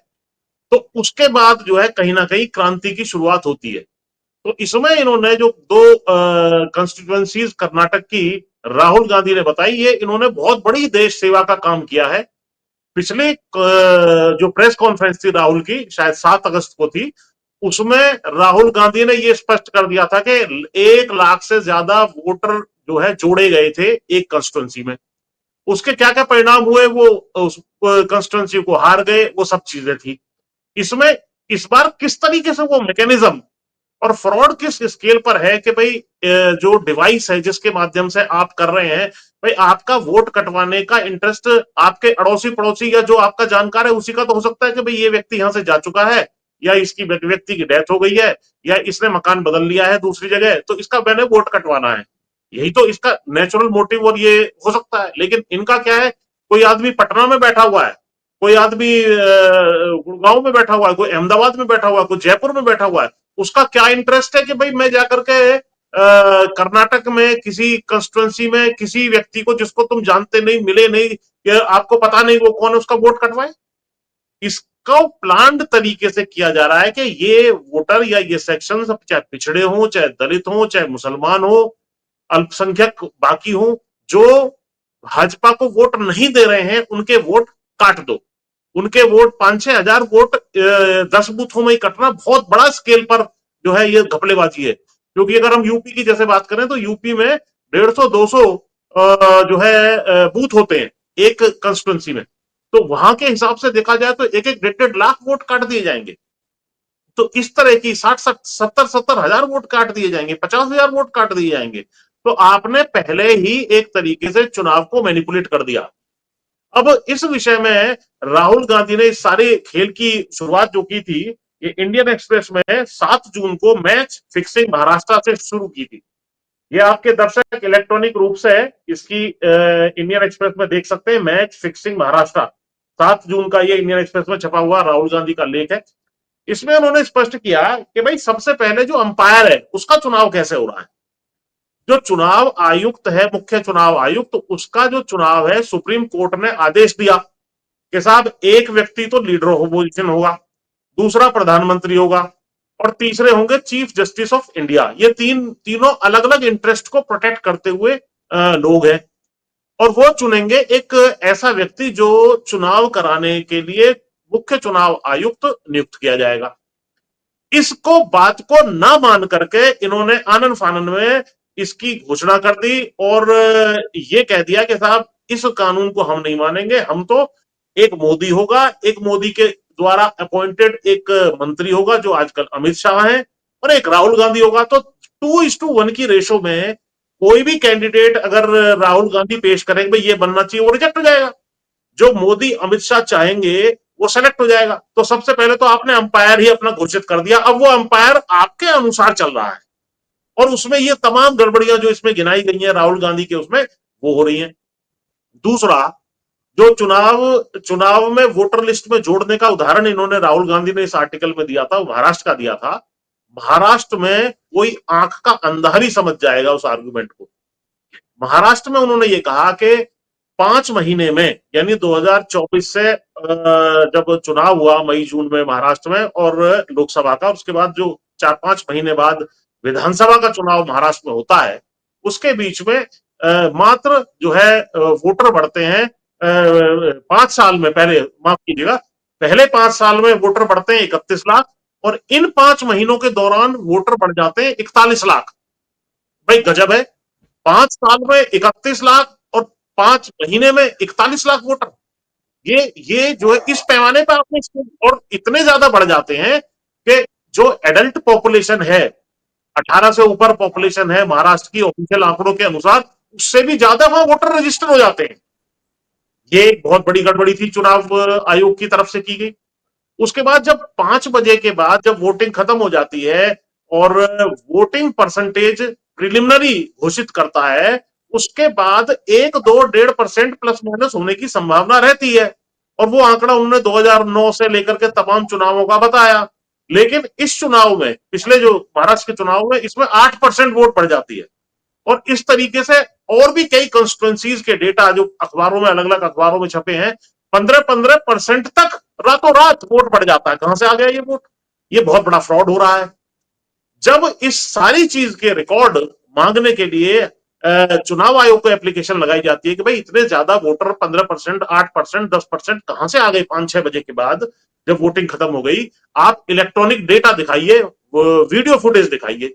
तो उसके बाद जो है कहीं ना कहीं क्रांति की शुरुआत होती है। तो इसमें इन्होंने जो 2 कंस्टिट्यूएंसीज कर्नाटक की राहुल गांधी ने बताई, ये इन्होंने बहुत बड़ी देश सेवा का काम किया है। पिछले जो प्रेस कॉन्फ्रेंस थी राहुल की, शायद 7 अगस्त को थी, उसमें राहुल गांधी ने ये स्पष्ट कर दिया था कि 1 लाख से ज्यादा वोटर जो है जोड़े गए थे एक कंस्टिट्यूएंसी में। उसके क्या क्या परिणाम हुए, वो उस कंस्टिट्यूएंसी को हार गए, वो सब चीजें थी। इसमें इस बार किस तरीके से वो मैकेनिज्म और फ्रॉड किस स्केल पर है कि भाई जो डिवाइस है जिसके माध्यम से आप कर रहे हैं, भाई आपका वोट कटवाने का इंटरेस्ट आपके अड़ोसी पड़ोसी या जो आपका जानकार है उसी का तो हो सकता है कि भाई ये व्यक्ति यहां से जा चुका है, या इसकी व्यक्ति की डेथ हो गई है, या इसने मकान बदल लिया है दूसरी जगह, तो इसका मैंने वोट कटवाना है। यही तो इसका नेचुरल मोटिव और ये हो सकता है। लेकिन इनका क्या है, कोई आदमी पटना में बैठा हुआ है, कोई आदमी गुड़गांव में बैठा हुआ है, कोई अहमदाबाद में बैठा हुआ है, कोई जयपुर में बैठा हुआ है, उसका क्या इंटरेस्ट है कि भाई मैं जाकर के कर्नाटक में किसी कंस्टिट्यूंसी में किसी व्यक्ति को जिसको तुम जानते नहीं, मिले नहीं, आपको पता नहीं वो कौन है, उसका वोट कटवाए। इसको प्लान्ड तरीके से किया जा रहा है कि ये वोटर या ये सेक्शन चाहे पिछड़े हों, चाहे दलित हों, चाहे मुसलमान हो, अल्पसंख्यक बाकी हो, जो भाजपा को वोट नहीं दे रहे हैं उनके वोट काट दो। उनके वोट 5-6 हजार वोट 10 बूथों में ही कटना बहुत बड़ा स्केल पर जो है ये घपलेबाजी है। क्योंकि अगर हम यूपी की जैसे बात करें तो यूपी में 150-200 जो है बूथ होते हैं एक कंस्टिट्यूंसी में, तो वहां के हिसाब से देखा जाए तो एक 1.5 लाख वोट काट दिए जाएंगे। तो इस तरह की 60-70 हजार वोट काट दिए जाएंगे, 50,000 वोट काट दिए जाएंगे। तो आपने पहले ही एक तरीके से चुनाव को मैनिपुलेट कर दिया। अब इस विषय में राहुल गांधी ने इस सारे खेल की शुरुआत जो की थी, ये इंडियन एक्सप्रेस में 7 जून को मैच फिक्सिंग महाराष्ट्र से शुरू की थी। ये आपके दर्शक इलेक्ट्रॉनिक रूप से इसकी इंडियन एक्सप्रेस में देख सकते हैं, मैच फिक्सिंग महाराष्ट्र 7 जून का ये इंडियन एक्सप्रेस में छपा हुआ राहुल गांधी का लेख है। इसमें उन्होंने स्पष्ट किया कि भाई सबसे पहले जो अंपायर है उसका चुनाव कैसे हो रहा है। जो चुनाव आयुक्त है, मुख्य चुनाव आयुक्त, तो उसका जो चुनाव है सुप्रीम कोर्ट ने आदेश दिया कि साहब एक व्यक्ति तो लीडर ऑपोजिशन होगा, दूसरा प्रधानमंत्री होगा और तीसरे होंगे चीफ जस्टिस ऑफ इंडिया। ये तीनों अलग अलग इंटरेस्ट को प्रोटेक्ट करते हुए लोग हैं, और वो चुनेंगे एक ऐसा व्यक्ति जो चुनाव कराने के लिए मुख्य चुनाव आयुक्त नियुक्त किया जाएगा। इसको बात को ना मान करके इन्होंने आनन फानन में इसकी घोषणा कर दी और ये कह दिया कि साहब इस कानून को हम नहीं मानेंगे, हम तो एक मोदी होगा, एक मोदी के द्वारा अपॉइंटेड एक मंत्री होगा जो आजकल अमित शाह है, और एक राहुल गांधी होगा। तो 2:1 की रेशो में कोई भी कैंडिडेट अगर राहुल गांधी पेश करेंगे भाई ये बनना चाहिए, वो रिजेक्ट हो जाएगा। जो मोदी अमित शाह चाहेंगे वो सेलेक्ट हो जाएगा। तो सबसे पहले तो आपने अंपायर ही अपना घोषित कर दिया। अब वो अंपायर आपके अनुसार चल रहा है और उसमें ये तमाम गड़बड़ियां जो इसमें गिनाई गई हैं राहुल गांधी के उसमें वो हो रही हैं। दूसरा, जो चुनाव में वोटर लिस्ट में जोड़ने का उदाहरण इन्होंने राहुल गांधी ने इस आर्टिकल में दिया था, वो महाराष्ट्र का दिया था। महाराष्ट्र में कोई आंख का अंधा ही समझ जाएगा उस आर्गुमेंट को। महाराष्ट्र में उन्होंने ये कहा कि 5 महीने में, यानी 2024 से जब चुनाव हुआ मई जून में महाराष्ट्र में और लोकसभा का, उसके बाद जो 4-5 महीने बाद विधानसभा का चुनाव महाराष्ट्र में होता है, उसके बीच में मात्र जो है वोटर बढ़ते हैं 5 साल में, पहले माफ कीजिएगा, पहले 5 साल में वोटर बढ़ते हैं 31 लाख और इन 5 महीनों के दौरान वोटर बढ़ जाते हैं 41 लाख। भाई गजब है, 5 साल में 31 लाख और 5 महीने में 41 लाख वोटर। ये जो है इस पैमाने पर आपने, और इतने ज्यादा बढ़ जाते हैं कि जो एडल्ट पॉपुलेशन है, 18 से ऊपर पॉपुलेशन है महाराष्ट्र की ऑफिशियल आंकड़ों के अनुसार, उससे भी ज्यादा वहां वोटर रजिस्टर हो जाते हैं। ये एक बहुत बड़ी गड़बड़ी थी चुनाव आयोग की तरफ से की गई। उसके बाद जब 5 बजे के बाद जब वोटिंग खत्म हो जाती है और वोटिंग परसेंटेज प्रिलिमिनरी घोषित करता है, उसके बाद 1-2-1.5% प्लस माइनस होने की संभावना रहती है, और वो आंकड़ा उन्होंने 2009 से लेकर के तमाम चुनावों का बताया। लेकिन इस चुनाव में, पिछले जो महाराष्ट्र के चुनाव में, इसमें 8% वोट बढ़ जाती है। और इस तरीके से और भी कई कंस्टिट्यूएंसीज के डेटा जो अखबारों में, अलग अलग अखबारों में छपे हैं, 15% तक रातों रात वोट बढ़ जाता है। कहां से आ गया ये वोट? ये बहुत बड़ा फ्रॉड हो रहा है। जब इस सारी चीज के रिकॉर्ड मांगने के लिए चुनाव आयोग को एप्लीकेशन लगाई जाती है कि भाई इतने ज्यादा वोटर 15%, 8%, 10% कहां से आ गए 5-6 बजे के बाद जब वोटिंग खत्म हो गई, आप इलेक्ट्रॉनिक डेटा दिखाइए, वीडियो फुटेज दिखाइए।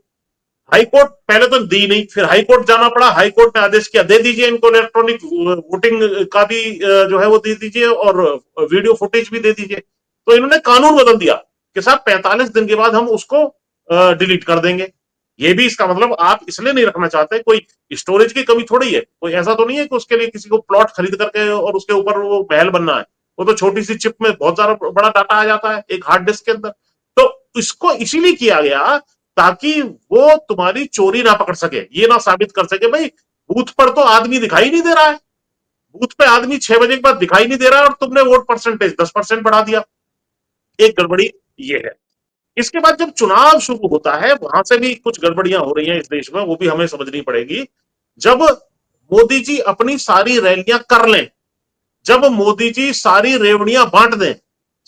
हाईकोर्ट पहले तो दी नहीं, फिर हाईकोर्ट जाना पड़ा, हाईकोर्ट ने आदेश किया दे दीजिए इनको इलेक्ट्रॉनिक वोटिंग का भी जो है वो दे दीजिए और वीडियो फुटेज भी दे दीजिए। तो इन्होंने कानून बदल दिया कि साहब 45 दिन के बाद हम उसको डिलीट कर देंगे। ये भी इसका मतलब आप इसलिए नहीं रखना चाहते, कोई स्टोरेज की कमी थोड़ी है, कोई ऐसा तो नहीं है कि उसके लिए किसी को प्लॉट खरीद करके और उसके ऊपर वो महल बनना है। वो तो छोटी सी चिप में बहुत सारा बड़ा डाटा आ जाता है एक हार्ड डिस्क के अंदर। तो इसको इसीलिए किया गया ताकि वो तुम्हारी चोरी ना पकड़ सके, ये ना साबित कर सके भाई बूथ पर तो आदमी दिखाई नहीं दे रहा है, बूथ पे आदमी 6 बजे के बाद दिखाई नहीं दे रहा है और तुमने वोट परसेंटेज 10% बढ़ा दिया। एक गड़बड़ी ये है। इसके बाद जब चुनाव शुरू होता है वहां से भी कुछ गड़बड़ियां हो रही हैं इस देश में, वो भी हमें समझनी पड़ेगी। जब मोदी जी अपनी सारी रैलियां कर लें, जब मोदी जी सारी रेवड़ियां बांट दें,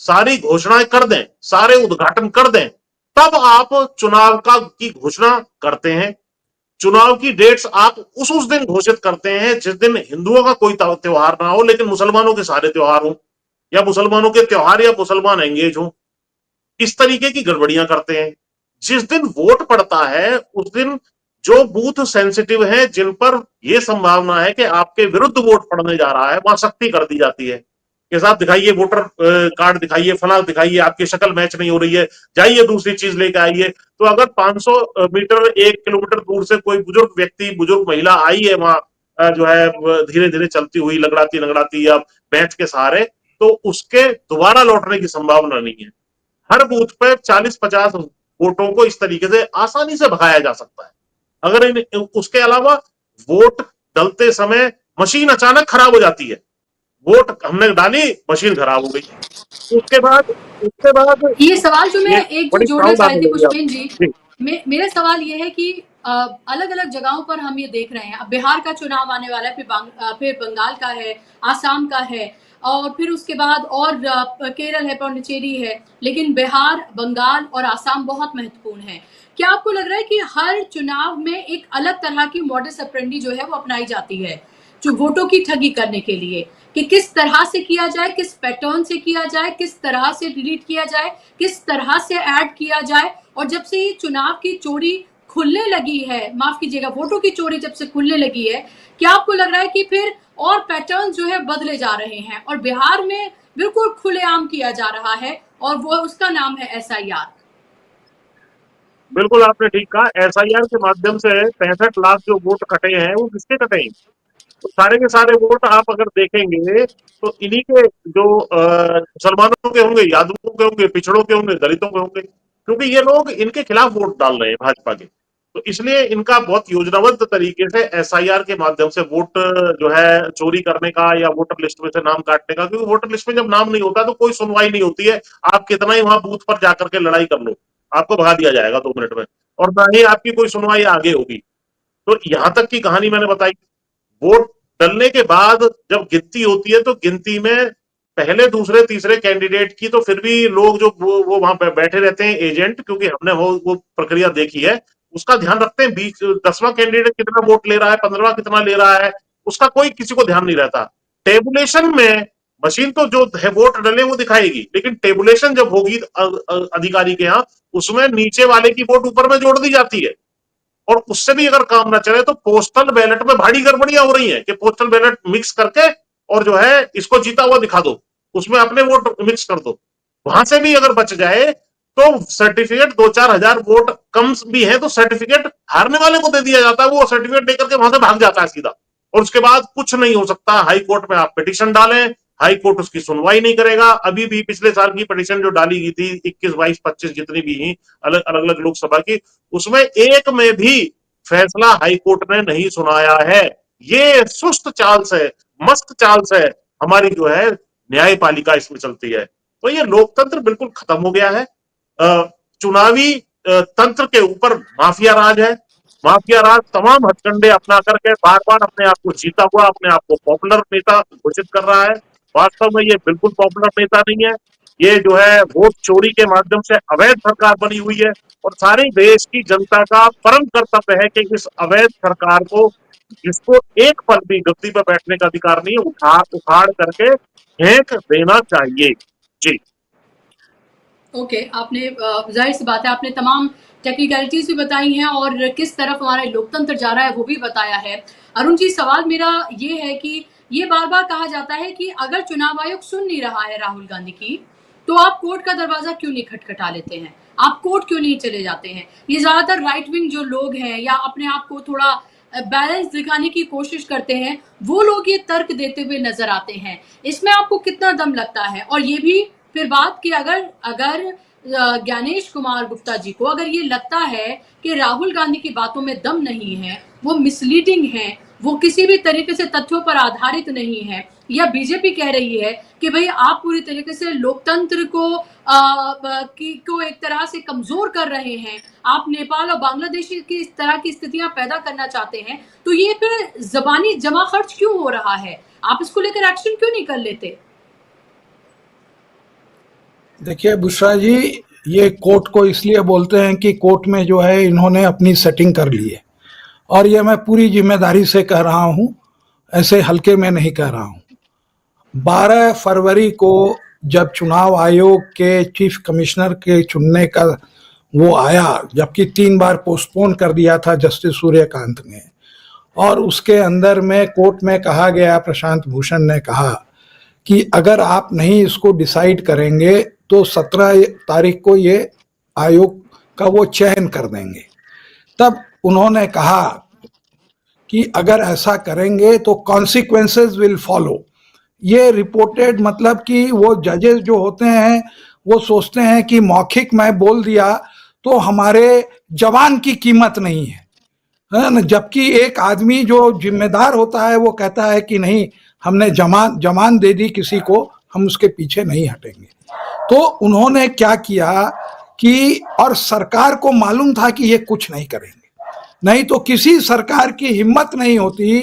सारी घोषणाएं कर दें, सारे उद्घाटन कर दें, तब आप चुनाव का की घोषणा करते हैं। चुनाव की डेट्स आप उस दिन घोषित करते हैं जिस दिन हिंदुओं का कोई त्योहार ना हो लेकिन मुसलमानों के सारे त्योहार हो, या मुसलमानों के त्योहार या मुसलमान एंगेज हो। इस तरीके की गड़बड़ियां करते हैं। जिस दिन वोट पड़ता है उस दिन जो बूथ सेंसिटिव है, जिन पर यह संभावना है कि आपके विरुद्ध वोट पड़ने जा रहा है, वहां सख्ती कर दी जाती है कि साहब दिखाइए वोटर कार्ड दिखाइए, फला दिखाइए, आपकी शक्ल मैच नहीं हो रही है, जाइए दूसरी चीज लेकर आइए। तो अगर 500 मीटर 1 किलोमीटर दूर से कोई बुजुर्ग व्यक्ति, बुजुर्ग महिला आई है वहां जो है धीरे धीरे चलती हुई लगड़ाती लगड़ाती या बैंच के सहारे, तो उसके दोबारा लौटने की संभावना नहीं है। हर बूथ पर 40-50 वोटों को इस तरीके से आसानी से भगाया जा सकता है। अगर उसके अलावा वोट डलते समय मशीन अचानक खराब हो जाती है, वोट हमने डाली मशीन खराब हो गई, उसके बाद ये सवाल जो मैं एक जो बड़ी जोड़ना साउंड चाहती आने थी लगी पुष्पेन जी, जी। मेरा सवाल ये है कि अलग अलग जगहों पर हम ये देख रहे हैं, अब बिहार का चुनाव आने वाला है, फिर बंगाल का है, आसाम का है, और फिर उसके बाद और केरल है, पौंडीचेरी है, लेकिन बिहार, बंगाल और आसाम बहुत महत्वपूर्ण है। क्या आपको लग रहा है कि हर चुनाव में एक अलग तरह की मॉडस ऑपरेंडी जो है वो अपनाई जाती है जो वोटों की ठगी करने के लिए, कि किस तरह से किया जाए, किस पैटर्न से किया जाए, किस तरह से डिलीट किया जाए, किस तरह से ऐड किया जाए? और जब से ये चुनाव की चोरी खुलने लगी है, माफ कीजिएगा, वोटों की चोरी जब से खुलने लगी है, क्या आपको लग रहा है कि फिर और पैटर्न जो है बदले जा रहे हैं और बिहार में बिल्कुल खुलेआम किया जा रहा है और वो उसका नाम है SIR? बिल्कुल आपने ठीक कहा, एसआईआर के माध्यम से 65 लाख जो वोट कटे हैं वो किसके कटे हैं? तो सारे के सारे वोट आप अगर देखेंगे तो इन्हीं के जो मुसलमानों के होंगे, यादवों के होंगे, पिछड़ों के होंगे, दलितों के होंगे, क्योंकि ये लोग इनके खिलाफ वोट डाल रहे हैं भाजपा के। तो इसलिए इनका बहुत योजनाबद्ध तरीके से एसआईआर के माध्यम से वोट जो है चोरी करने का या वोटर लिस्ट में से नाम काटने का, क्योंकि वोटर लिस्ट में जब नाम नहीं होता तो कोई सुनवाई नहीं होती है। आप कितना ही वहां बूथ पर जाकर के लड़ाई कर लो, आपको भगा दिया जाएगा 2 मिनट में, और ना ही आपकी कोई सुनवाई आगे होगी। तो यहां तक की कहानी मैंने बताई। वोट डलने के बाद जब गिनती होती है तो गिनती में पहले दूसरे तीसरे कैंडिडेट की तो फिर भी लोग जो वो वहां पे बैठे रहते हैं एजेंट, क्योंकि हमने वो प्रक्रिया देखी है, उसका ध्यान रखते हैं 10वां कैंडिडेट कितना वोट ले रहा है, 15वां कितना ले रहा है, उसका कोई किसी को ध्यान नहीं रहता। टेबुलेशन में मशीन तो जो है वोट डले वो दिखाएगी, लेकिन टेबुलेशन जब होगी अधिकारी के यहाँ, उसमें नीचे वाले की वोट ऊपर में जोड़ दी जाती है। और उससे भी अगर काम ना चले तो पोस्टल बैलेट में भारी गड़बड़ियां हो रही हैं कि पोस्टल बैलेट मिक्स करके और जो है इसको जीता हुआ दिखा दो, उसमें अपने वोट मिक्स कर दो। वहां से भी अगर बच जाए तो सर्टिफिकेट 2-4 हजार वोट कम भी है तो सर्टिफिकेट हारने वाले को दे दिया जाता है, वो सर्टिफिकेट देकर के वहां से भाग जाता है सीधा, और उसके बाद कुछ नहीं हो सकता। हाई कोर्ट में आप पिटीशन डालें, हाई कोर्ट उसकी सुनवाई नहीं करेगा। अभी भी पिछले साल की पिटीशन जो डाली गई थी 21, 22, 25 जितनी भी ही अलग अलग लोकसभा की, उसमें एक में भी फैसला हाई कोर्ट ने नहीं सुनाया है। ये सुस्त चाल से, मस्त चाल से हमारी जो है न्यायपालिका इसमें चलती है। तो ये लोकतंत्र बिल्कुल खत्म हो गया है। चुनावी तंत्र के ऊपर माफिया राज है। माफिया राज तमाम हथकंडे अपना करके बार बार अपने आप को जीता हुआ, अपने आप को पॉपुलर नेता घोषित कर रहा है। वास्तव में ये बिल्कुल पॉपुलर नेता नहीं है। ये जो है वोट चोरी के माध्यम से अवैध सरकार बनी हुई है, और सारे देश की जनता का परम कर्तव्य है कि इस अवैध सरकार को, जिसको एक पल भी गद्दी पर बैठने का अधिकार नहीं है, उखाड़ करके फेंक देना चाहिए। जी ओके, आपने जाहिर सी बात है, आपने तमाम टेक्निकलिटीज भी बताई हैं और किस तरफ हमारा लोकतंत्र जा रहा है वो भी बताया है। अरुण जी, सवाल मेरा ये है कि ये बार बार कहा जाता है कि अगर चुनाव आयोग सुन नहीं रहा है राहुल गांधी की, तो आप कोर्ट का दरवाजा क्यों नहीं खटखटा लेते हैं? आप कोर्ट क्यों नहीं चले जाते हैं? ये ज्यादातर राइट विंग जो लोग हैं या अपने आप को थोड़ा बैलेंस दिखाने की कोशिश करते हैं, वो लोग ये तर्क देते हुए नजर आते हैं। इसमें आपको कितना दम लगता है? और ये भी फिर बात कि अगर अगर ज्ञानेश कुमार गुप्ता जी को अगर ये लगता है कि राहुल गांधी की बातों में दम नहीं है, वो मिसलीडिंग है, वो किसी भी तरीके से तथ्यों पर आधारित नहीं है, या बीजेपी कह रही है कि भाई आप पूरी तरीके से लोकतंत्र को एक तरह से कमजोर कर रहे हैं, आप नेपाल और बांग्लादेश की इस तरह की स्थितियां पैदा करना चाहते हैं, तो ये फिर जबानी जमा खर्च क्यों हो रहा है? आप इसको लेकर एक्शन क्यों नहीं कर लेते? देखिए बुशरा जी, ये कोर्ट को इसलिए बोलते हैं कि कोर्ट में जो है इन्होंने अपनी सेटिंग कर ली है, और ये मैं पूरी जिम्मेदारी से कह रहा हूं, ऐसे हल्के में नहीं कह रहा हूं। 12 फरवरी को जब चुनाव आयोग के चीफ कमिश्नर के चुनने का वो आया, जबकि 3 बार पोस्टपोन कर दिया था जस्टिस सूर्यकांत ने, और उसके अंदर में कोर्ट में कहा गया, प्रशांत भूषण ने कहा कि अगर आप नहीं इसको डिसाइड करेंगे तो 17 तारीख को ये आयोग का वो चयन कर देंगे। तब उन्होंने कहा कि अगर ऐसा करेंगे तो कॉन्सिक्वेंसेस विल फॉलो। ये रिपोर्टेड, मतलब कि वो जजेस जो होते हैं वो सोचते हैं कि मौखिक मैं बोल दिया तो हमारे जवान की कीमत नहीं है ना, जबकि एक आदमी जो जिम्मेदार होता है वो कहता है कि नहीं, हमने जमान दे दी किसी को, हम उसके पीछे नहीं हटेंगे। तो उन्होंने क्या किया कि, और सरकार को मालूम था कि ये कुछ नहीं करेंगे, नहीं तो किसी सरकार की हिम्मत नहीं होती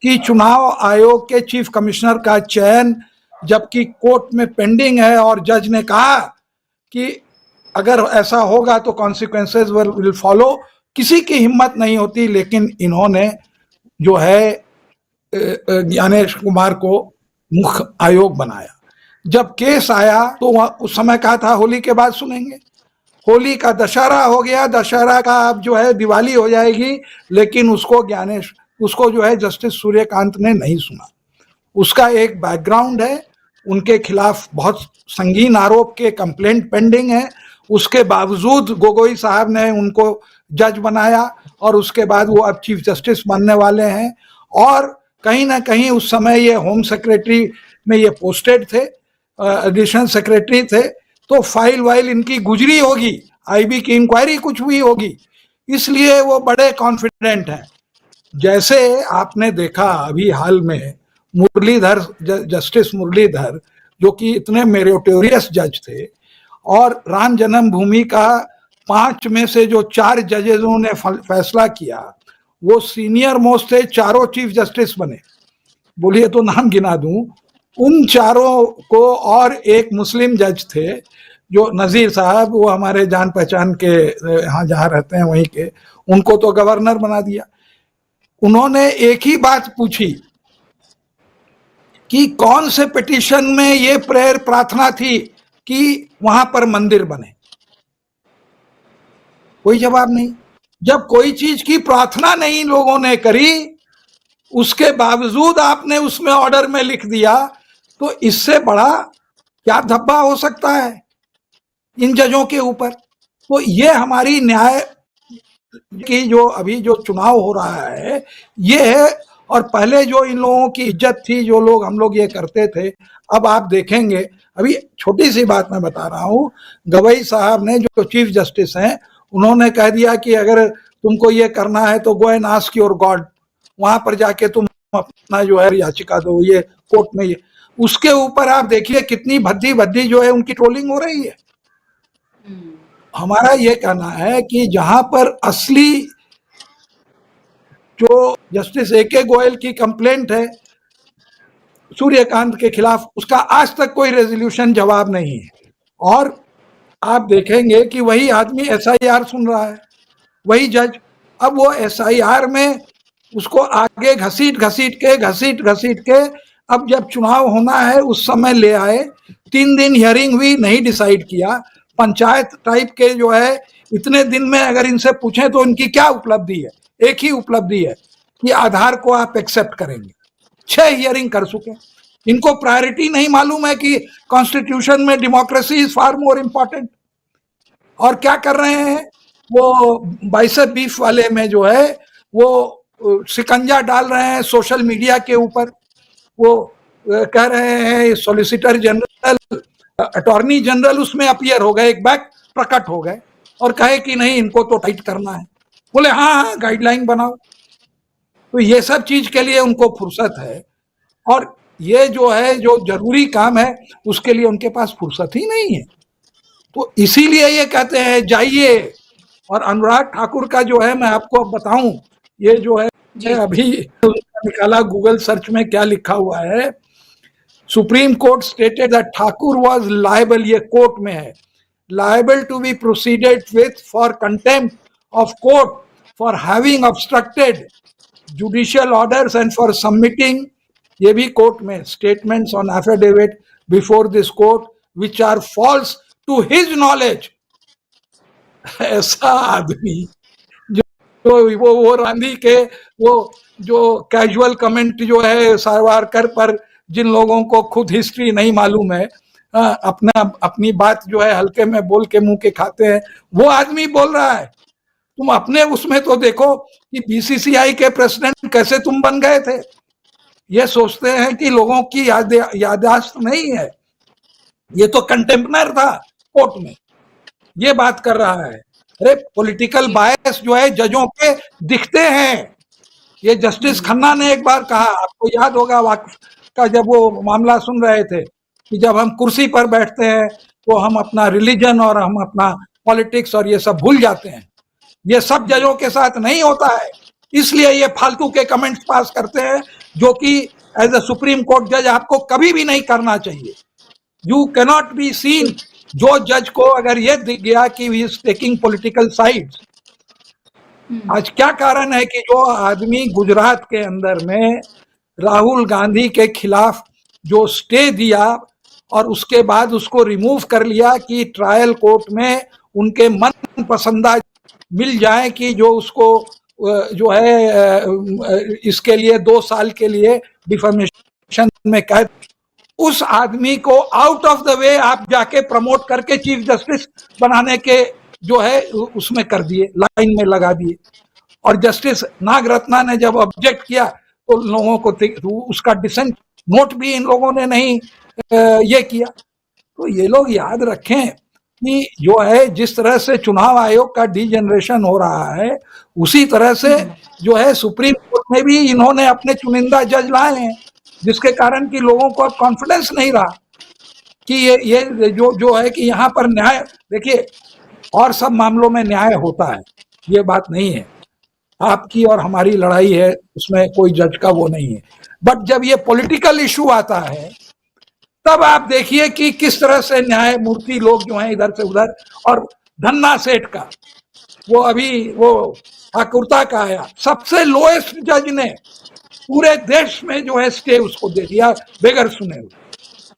कि चुनाव आयोग के चीफ कमिश्नर का चयन जबकि कोर्ट में पेंडिंग है और जज ने कहा कि अगर ऐसा होगा तो कॉन्सिक्वेंसेस विल फॉलो, किसी की हिम्मत नहीं होती। लेकिन इन्होंने जो है ज्ञानेश कुमार को मुख्य आयोग बनाया। जब केस आया तो उस समय कहा था होली के बाद सुनेंगे, होली का दशहरा हो गया, दशहरा का अब जो है दिवाली हो जाएगी, लेकिन उसको जो है जस्टिस सूर्यकांत ने नहीं सुना। उसका एक बैकग्राउंड है, उनके खिलाफ बहुत संगीन आरोप के कंप्लेंट पेंडिंग है, उसके बावजूद गोगोई साहब ने उनको जज बनाया और उसके बाद वो अब चीफ जस्टिस बनने वाले हैं। और कहीं ना कहीं उस समय ये होम सेक्रेटरी में ये पोस्टेड थे, एडिशनल सेक्रेटरी थे, तो फाइल वाइल इनकी गुजरी होगी, आईबी की इंक्वायरी कुछ हुई होगी, इसलिए वो बड़े कॉन्फिडेंट हैं। जैसे आपने देखा अभी हाल में मुरलीधर, जस्टिस मुरलीधर, जो कि इतने मेरिटोरियस जज थे, और राम जन्मभूमि का 5 में से जो 4 जजेसों ने फैसला किया वो सीनियर मोस्ट थे, चारों चीफ जस्टिस बने। बोलिए तो नाम गिना दूं उन चारों को, और एक मुस्लिम जज थे जो नजीर साहब, वो हमारे जान पहचान के यहाँ जहाँ रहते हैं वहीं के, उनको तो गवर्नर बना दिया। उन्होंने एक ही बात पूछी कि कौन से पिटीशन में ये प्रेयर प्रार्थना थी कि वहां पर मंदिर बने, कोई जवाब नहीं। जब कोई चीज की प्रार्थना नहीं लोगों ने करी, उसके बावजूद आपने उसमें ऑर्डर में लिख दिया, तो इससे बड़ा क्या धब्बा हो सकता है इन जजों के ऊपर। तो ये हमारी न्याय की जो अभी जो चुनाव हो रहा है ये है, और पहले जो इन लोगों की इज्जत थी, जो लोग हम लोग ये करते थे, अब आप देखेंगे। अभी छोटी सी बात मैं बता रहा हूँ, गवई साहब ने, जो चीफ जस्टिस हैं, उन्होंने कह दिया कि अगर तुमको ये करना है तो go and ask your God, वहां पर जाके तुम अपना जो है याचिका दो, ये कोर्ट में। ये उसके ऊपर आप देखिए कितनी भद्दी भद्दी जो है उनकी ट्रोलिंग हो रही है। हमारा ये कहना है कि जहां पर असली जो जस्टिस ए.के. गोयल की कंप्लेंट है सूर्यकांत के खिलाफ, उसका आज तक कोई रेजोल्यूशन जवाब नहीं है, और आप देखेंगे कि वही आदमी एसआईआर सुन रहा है, वही जज। अब वो एसआईआर में उसको आगे घसीट घसीट के अब जब चुनाव होना है उस समय ले आए, 3 दिन हियरिंग हुई, नहीं डिसाइड किया। पंचायत टाइप के जो है, इतने दिन में अगर इनसे पूछें तो इनकी क्या उपलब्धि है? एक ही उपलब्धि है कि आधार को आप एक्सेप्ट करेंगे। 6 हियरिंग कर चुके। इनको प्रायोरिटी नहीं मालूम है कि कॉन्स्टिट्यूशन में democracy is far more important. और क्या कर रहे हैं, वो बाइसेप बीफ वाले में जो है वो शिकंजा डाल रहे हैं सोशल मीडिया के ऊपर। वो कह रहे हैं सॉलिसिटर जनरल, अटॉर्नी जनरल उसमें अपीयर हो गए, एक बैक प्रकट हो गए और कहे कि नहीं इनको तो टाइट करना है। बोले हाँ हाँ गाइडलाइन बनाओ। तो ये सब चीज के लिए उनको फुर्सत है, और ये जो है जो जरूरी काम है उसके लिए उनके पास फुर्सत ही नहीं है। तो इसीलिए ये कहते हैं जाइए। और अनुराग ठाकुर का जो है, मैं आपको अब बताऊं, ये जो है जी अभी निकाला गूगल सर्च में क्या लिखा हुआ है। Supreme Court stated that Thakur was liable, ये कोर्ट में है, liable to be proceeded with for contempt of court for having obstructed judicial orders and for submitting, ये भी कोर्ट में, statements on affidavit before this court which are false to his knowledge. ऐसा आदमी जो वो रांधी के वो जो कैजुअल कमेंट जो है सावरकर पर, जिन लोगों को खुद हिस्ट्री नहीं मालूम है, अपना अपनी बात जो है हल्के में बोल के मुंह के खाते हैं, वो आदमी बोल रहा है। तुम अपने उसमें तो देखो कि बीसीसीआई के प्रेसिडेंट कैसे तुम बन गए थे। ये सोचते हैं कि लोगों की याददाश्त नहीं है। ये तो कंटेम्पनर था कोर्ट में, ये बात कर रहा है। अरे पॉलिटिकल बायस जो है जजों के दिखते हैं। ये जस्टिस खन्ना ने एक बार कहा, आपको याद होगा वाकफ का, जब वो मामला सुन रहे थे, कि जब हम कुर्सी पर बैठते हैं तो हम अपना रिलीजन और हम अपना पॉलिटिक्स और ये सब भूल जाते हैं। ये सब जजों के साथ नहीं होता है, इसलिए ये फालतू के कमेंट्स पास करते हैं, जो कि एज ए सुप्रीम कोर्ट जज आपको कभी भी नहीं करना चाहिए। यू कैनॉट बी सीन, जो जज को अगर ये दिख गया कि he is taking political sides. आज क्या कारण है कि जो आदमी गुजरात के अंदर में राहुल गांधी के खिलाफ जो स्टे दिया और उसके बाद उसको रिमूव कर लिया कि ट्रायल कोर्ट में उनके मन पसंदा मिल जाए, कि जो उसको जो है इसके लिए 2 साल के लिए डिफेमेशन में कैद, उस आदमी को आउट ऑफ द वे आप जाके प्रमोट करके चीफ जस्टिस बनाने के जो है उसमें कर दिए, लाइन में लगा दिए। और जस्टिस नागरत्ना ने जब ऑब्जेक्ट किया तो लोगों को उसका डिसेंट नोट भी इन लोगों ने नहीं ये किया। तो ये लोग याद रखें कि जो है जिस तरह से चुनाव आयोग का डीजेनरेशन हो रहा है, उसी तरह से जो है सुप्रीम कोर्ट में भी इन्होंने अपने चुनिंदा जज लाए हैं, जिसके कारण कि लोगों को अब कॉन्फिडेंस नहीं रहा कि ये जो है कि यहाँ पर न्याय, देखिए और सब मामलों में न्याय होता है, ये बात नहीं है। आपकी और हमारी लड़ाई है, उसमें कोई जज का वो नहीं है। बट जब ये पॉलिटिकल इशू आता है तब आप देखिए कि किस तरह से न्यायमूर्ति लोग जो हैं इधर से उधर, और धन्ना सेठ का वो अभी वो ठाकुरता का आया, सबसे लोएस्ट जज ने पूरे देश में जो है स्टे उसको दे दिया बगैर सुने हुए,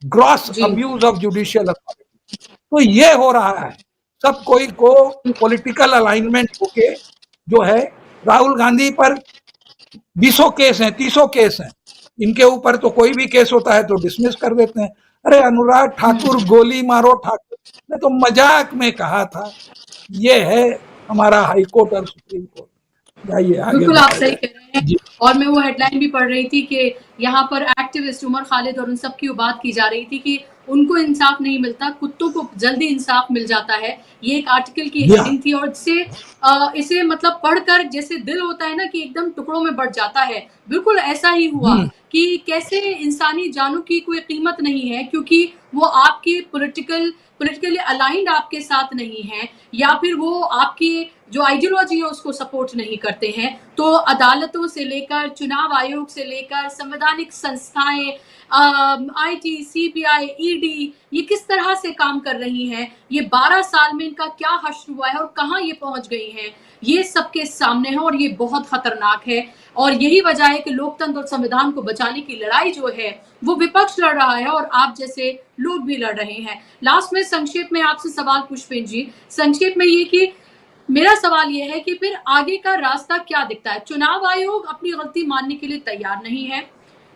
gross abuse of judicial authority. तो ये हो रहा है, सब कोई को पॉलिटिकल अलाइनमेंट होके जो है, राहुल गांधी पर 20 केस हैं, 30 केस हैं, इनके ऊपर तो कोई भी केस होता है तो डिसमिस कर देते हैं। अरे अनुराग ठाकुर गोली मारो ठाकुर ने तो मजाक में कहा था। ये है हमारा हाई कोर्ट और सुप्रीम कोर्ट। बिल्कुल आप सही कह रहे हैं। और मैं वो हेडलाइन भी पढ़ रही थी कि यहाँ पर एक्टिविस्ट उमर खालिद और उन सब की बात की जा रही थी कि उनको इंसाफ नहीं मिलता, कुत्तों को जल्दी इंसाफ मिल जाता है। ये एक आर्टिकल की हेडिंग थी और इसे मतलब पढ़कर जैसे दिल होता है ना कि एकदम टुकड़ों में बढ़ जाता है। बिल्कुल ऐसा ही हुआ कि कैसे इंसानी जानों की कोई कीमत नहीं है क्योंकि वो आपके पॉलिटिकली अलाइंड आपके साथ नहीं है, या फिर वो आपकी जो आइडियोलॉजी है उसको सपोर्ट नहीं करते हैं। तो अदालतों से लेकर चुनाव आयोग से लेकर संवैधानिक संस्थाएं, आईटी, सीबीआई, ईडी, ये किस तरह से काम कर रही हैं, ये 12 साल में इनका क्या हश्र हुआ है और कहां ये पहुंच गई हैं, ये सबके सामने है और ये बहुत खतरनाक है। और यही वजह है कि लोकतंत्र और संविधान को बचाने की लड़ाई जो है वो विपक्ष लड़ रहा है और आप जैसे लोग भी लड़ रहे हैं। लास्ट में संक्षेप में आपसे सवाल पुष्पेंद्र जी, संक्षेप में ये कि मेरा सवाल ये है कि फिर आगे का रास्ता क्या दिखता है? चुनाव आयोग अपनी गलती मानने के लिए तैयार नहीं है,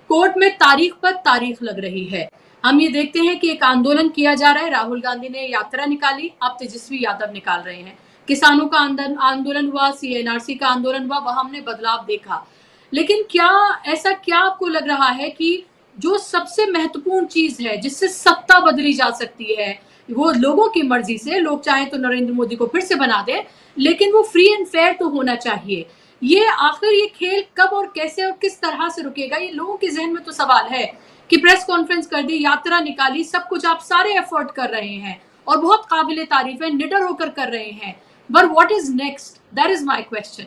कोर्ट में तारीख पर तारीख लग रही है, हम ये देखते हैं कि एक आंदोलन किया जा रहा है, राहुल गांधी ने यात्रा निकाली, अब तेजस्वी यादव निकाल रहे हैं। किसानों का आंदोलन हुआ, सीएनआरसी का आंदोलन हुआ, वहां हमने बदलाव देखा। लेकिन क्या आपको लग रहा है कि जो सबसे महत्वपूर्ण चीज है जिससे सत्ता बदली जा सकती है, वो लोगों की मर्जी से, लोग चाहें तो नरेंद्र मोदी को फिर से बना दे, लेकिन वो फ्री एंड फेयर तो होना चाहिए। ये आखिर ये खेल कब और कैसे और किस तरह से रुकेगा, ये लोगों के जहन में तो सवाल है कि प्रेस कॉन्फ्रेंस कर दी, यात्रा निकाली, सब कुछ आप सारे एफर्ट कर रहे हैं और बहुत काबिले तारीफ है, निडर होकर कर रहे हैं, but what is next, that is my question.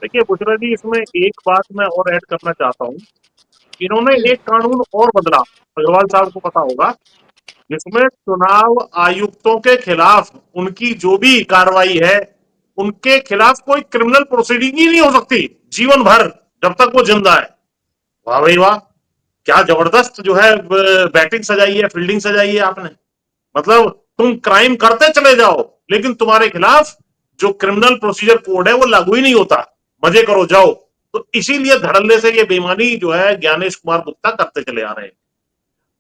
देखिए बुशरा जी, इसमें एक बात मैं और ऐड करना चाहता हूँ। इन्होंने एक कानून और बदला, अग्रवाल साहब को पता होगा, जिसमें चुनाव आयुक्तों के खिलाफ उनकी जो भी कार्रवाई है, उनके खिलाफ कोई क्रिमिनल प्रोसीडिंग ही नहीं हो सकती जीवन भर, जब तक वो जिंदा है। वाह भाई वाह, क्या जबरदस्त जो है बैटिंग सजाई है, फील्डिंग सजाई है आपने। मतलब तुम क्राइम करते चले जाओ, लेकिन तुम्हारे खिलाफ जो क्रिमिनल प्रोसीजर कोड है वो लागू ही नहीं होता, मजे करो जाओ। तो इसीलिए धड़ल्ले से ये बेईमानी जो है ज्ञानेश कुमार गुप्ता करते चले आ रहे हैं।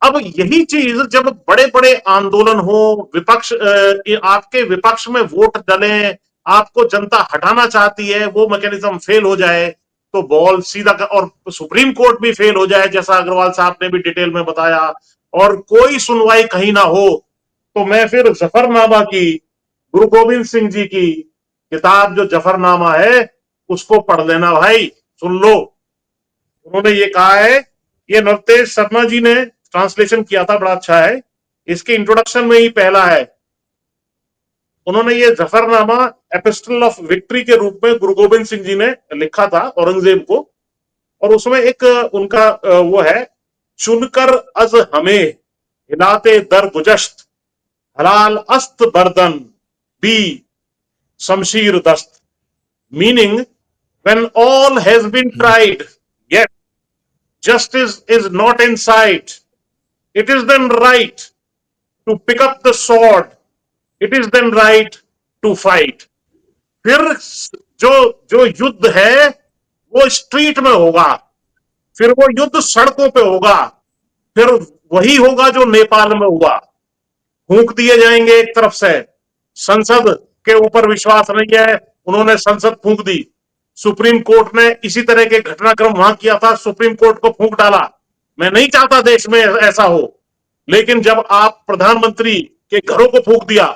अब यही चीज जब बड़े बड़े आंदोलन हो, विपक्ष आपके विपक्ष में वोट डले, आपको जनता हटाना चाहती है, वो मैकेनिज्म फेल हो जाए तो बॉल सीधा और सुप्रीम कोर्ट भी फेल हो जाए, जैसा अग्रवाल साहब ने भी डिटेल में बताया, और कोई सुनवाई कहीं ना हो, तो मैं फिर जफरनामा की, गुरु गोविंद सिंह जी की किताब जो जफरनामा है उसको पढ़ लेना भाई, सुन लो। उन्होंने ये कहा है, ये नवतेज शर्मा जी ने ट्रांसलेशन किया था, बड़ा अच्छा है, इसके इंट्रोडक्शन में ही पहला है। उन्होंने ये जफरनामा एपिस्टल ऑफ विक्ट्री के रूप में गुरु गोविंद सिंह जी ने लिखा था औरंगजेब को, और उसमें एक उनका वो है, चुनकर अज हमें हिलाते दर गुजश्त, हलाल अस्त बर्दन बी शमशीर दस्त, meaning when all has been tried yet justice is not in sight, it is then right to pick up the sword, it is then right to fight। फिर जो जो युद्ध है वो स्ट्रीट में होगा, फिर वो युद्ध सड़कों पे होगा, फिर वही होगा जो नेपाल में हुआ। फूंक दिए जाएंगे एक तरफ से, संसद के ऊपर विश्वास नहीं है, उन्होंने संसद फूंक दी। सुप्रीम कोर्ट ने इसी तरह के घटनाक्रम वहां किया था, सुप्रीम कोर्ट को फूंक डाला। मैं नहीं चाहता देश में ऐसा हो, लेकिन जब आप प्रधानमंत्री के घरों को फूंक दिया,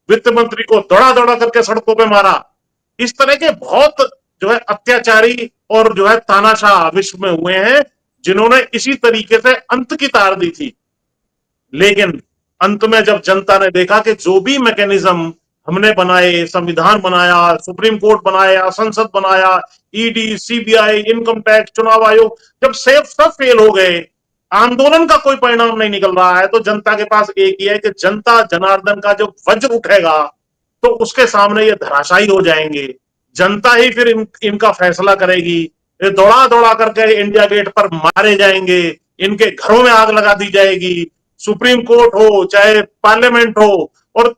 वित्त मंत्री को दौड़ा दौड़ा करके सड़कों पे मारा, इस तरह के बहुत जो है अत्याचारी और जो है तानाशाह विश्व में हुए हैं, जिन्होंने इसी तरीके से अंत की तार दी थी। लेकिन अंत में जब जनता ने देखा कि जो भी मैकेनिज्म हमने बनाए, संविधान बनाया, सुप्रीम कोर्ट बनाया, संसद बनाया, ईडी, सीबीआई, इनकम टैक्स, चुनाव आयोग, जब सब फेल हो गए, आंदोलन का कोई परिणाम नहीं निकल रहा है, तो जनता के पास एक ही है कि जनता जनार्दन का जो वज्र उठेगा तो उसके सामने ये धराशायी हो जाएंगे। जनता ही फिर इनका फैसला करेगी। ये दौड़ा दौड़ा करके इंडिया गेट पर मारे जाएंगे, इनके घरों में आग लगा दी जाएगी, सुप्रीम कोर्ट हो चाहे पार्लियामेंट हो। और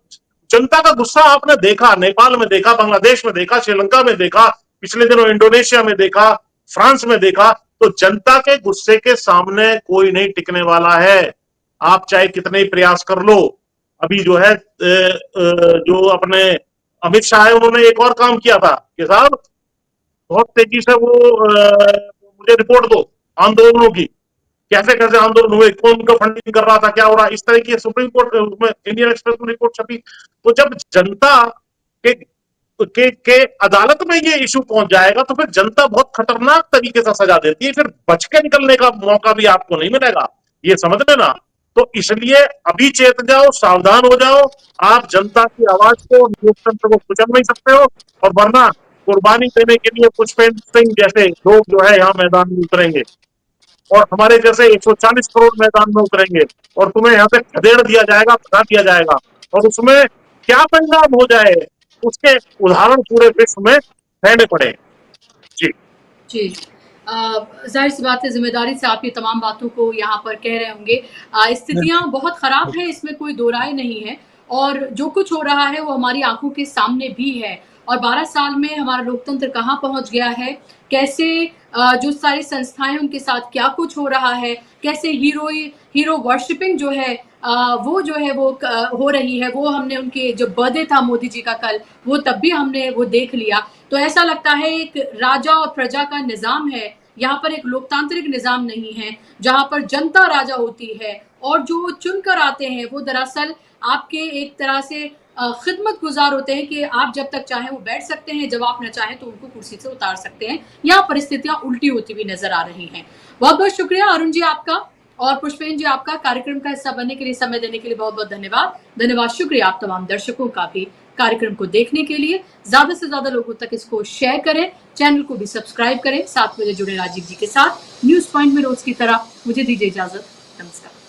जनता का गुस्सा आपने देखा, नेपाल में देखा, बांग्लादेश में देखा, श्रीलंका में देखा, पिछले दिनों इंडोनेशिया में देखा, फ्रांस में देखा। तो जनता के गुस्से के सामने कोई नहीं टिकने वाला है, आप चाहे कितने ही प्रयास कर लो। अभी जो है जो अपने अमित शाह है, उन्होंने एक और काम किया था कि साहब बहुत तेजी से वो मुझे रिपोर्ट दो आंदोलनों की, कैसे कैसे आंदोलन हुए, कौन उनका फंडिंग कर रहा था, क्या हो रहा, इस तरह की सुप्रीम कोर्ट में इंडियन एक्सप्रेस में रिपोर्ट छपी। तो जब जनता के अदालत में ये इशू पहुंच जाएगा तो फिर जनता बहुत खतरनाक तरीके से सजा देती है, फिर बच के निकलने का मौका भी आपको नहीं मिलेगा, ये समझ लेना। तो इसलिए अभी चेत जाओ, सावधान हो जाओ। आप जनता की आवाज को, लोकतंत्र को कुचल नहीं सकते हो, और वरना कुर्बानी देने के लिए पुष्पेंद्र सिंह जैसे लोग जो है यहाँ मैदान में उतरेंगे, और हमारे जैसे 140 करोड़ मैदान में उतरेंगे, और तुम्हें यहाँ से खदेड़ दिया जाएगा, भगा दिया जाएगा, और उसमें क्या परिणाम हो जाए उसके उदाहरण पूरे विश्व में रहने पड़े। जी जी, जाहिर सी बात है, जिम्मेदारी से आप ये तमाम बातों को यहाँ पर कह रहे होंगे। स्थितियां बहुत खराब है, इसमें कोई दो राय नहीं है, और जो कुछ हो रहा है वो हमारी आंखों के सामने भी है। और 12 साल में हमारा लोकतंत्र कहाँ पहुंच गया है, कैसे जो सारी संस्थाएं उनके साथ क्या कुछ हो रहा है, कैसे हीरो वर्शिपिंग जो है वो जो है वो हो रही है, वो हमने उनके जो बर्थडे था मोदी जी का कल, वो तब भी हमने वो देख लिया। तो ऐसा लगता है एक राजा और प्रजा का निजाम है, यहाँ पर एक लोकतांत्रिक निजाम नहीं है जहाँ पर जनता राजा होती है और जो चुनकर आते हैं वो दरअसल आपके एक तरह से खिदमत गुजार होते हैं कि आप जब तक चाहें वो बैठ सकते हैं, जब आप न चाहें तो उनको कुर्सी से उतार सकते हैं। यहाँ परिस्थितियां उल्टी होती हुई नजर आ रही हैं। बहुत बहुत शुक्रिया अरुण जी आपका और पुष्पेन जी आपका कार्यक्रम का हिस्सा बनने के लिए, समय देने के लिए बहुत बहुत धन्यवाद। शुक्रिया आप तमाम दर्शकों का भी कार्यक्रम को देखने के लिए। ज्यादा से ज्यादा लोगों तक इसको शेयर करें, चैनल को भी सब्सक्राइब करें। 7 बजे जुड़े राजीव जी के साथ न्यूज पॉइंट में रोज की तरह। मुझे दीजिए इजाजत, नमस्कार।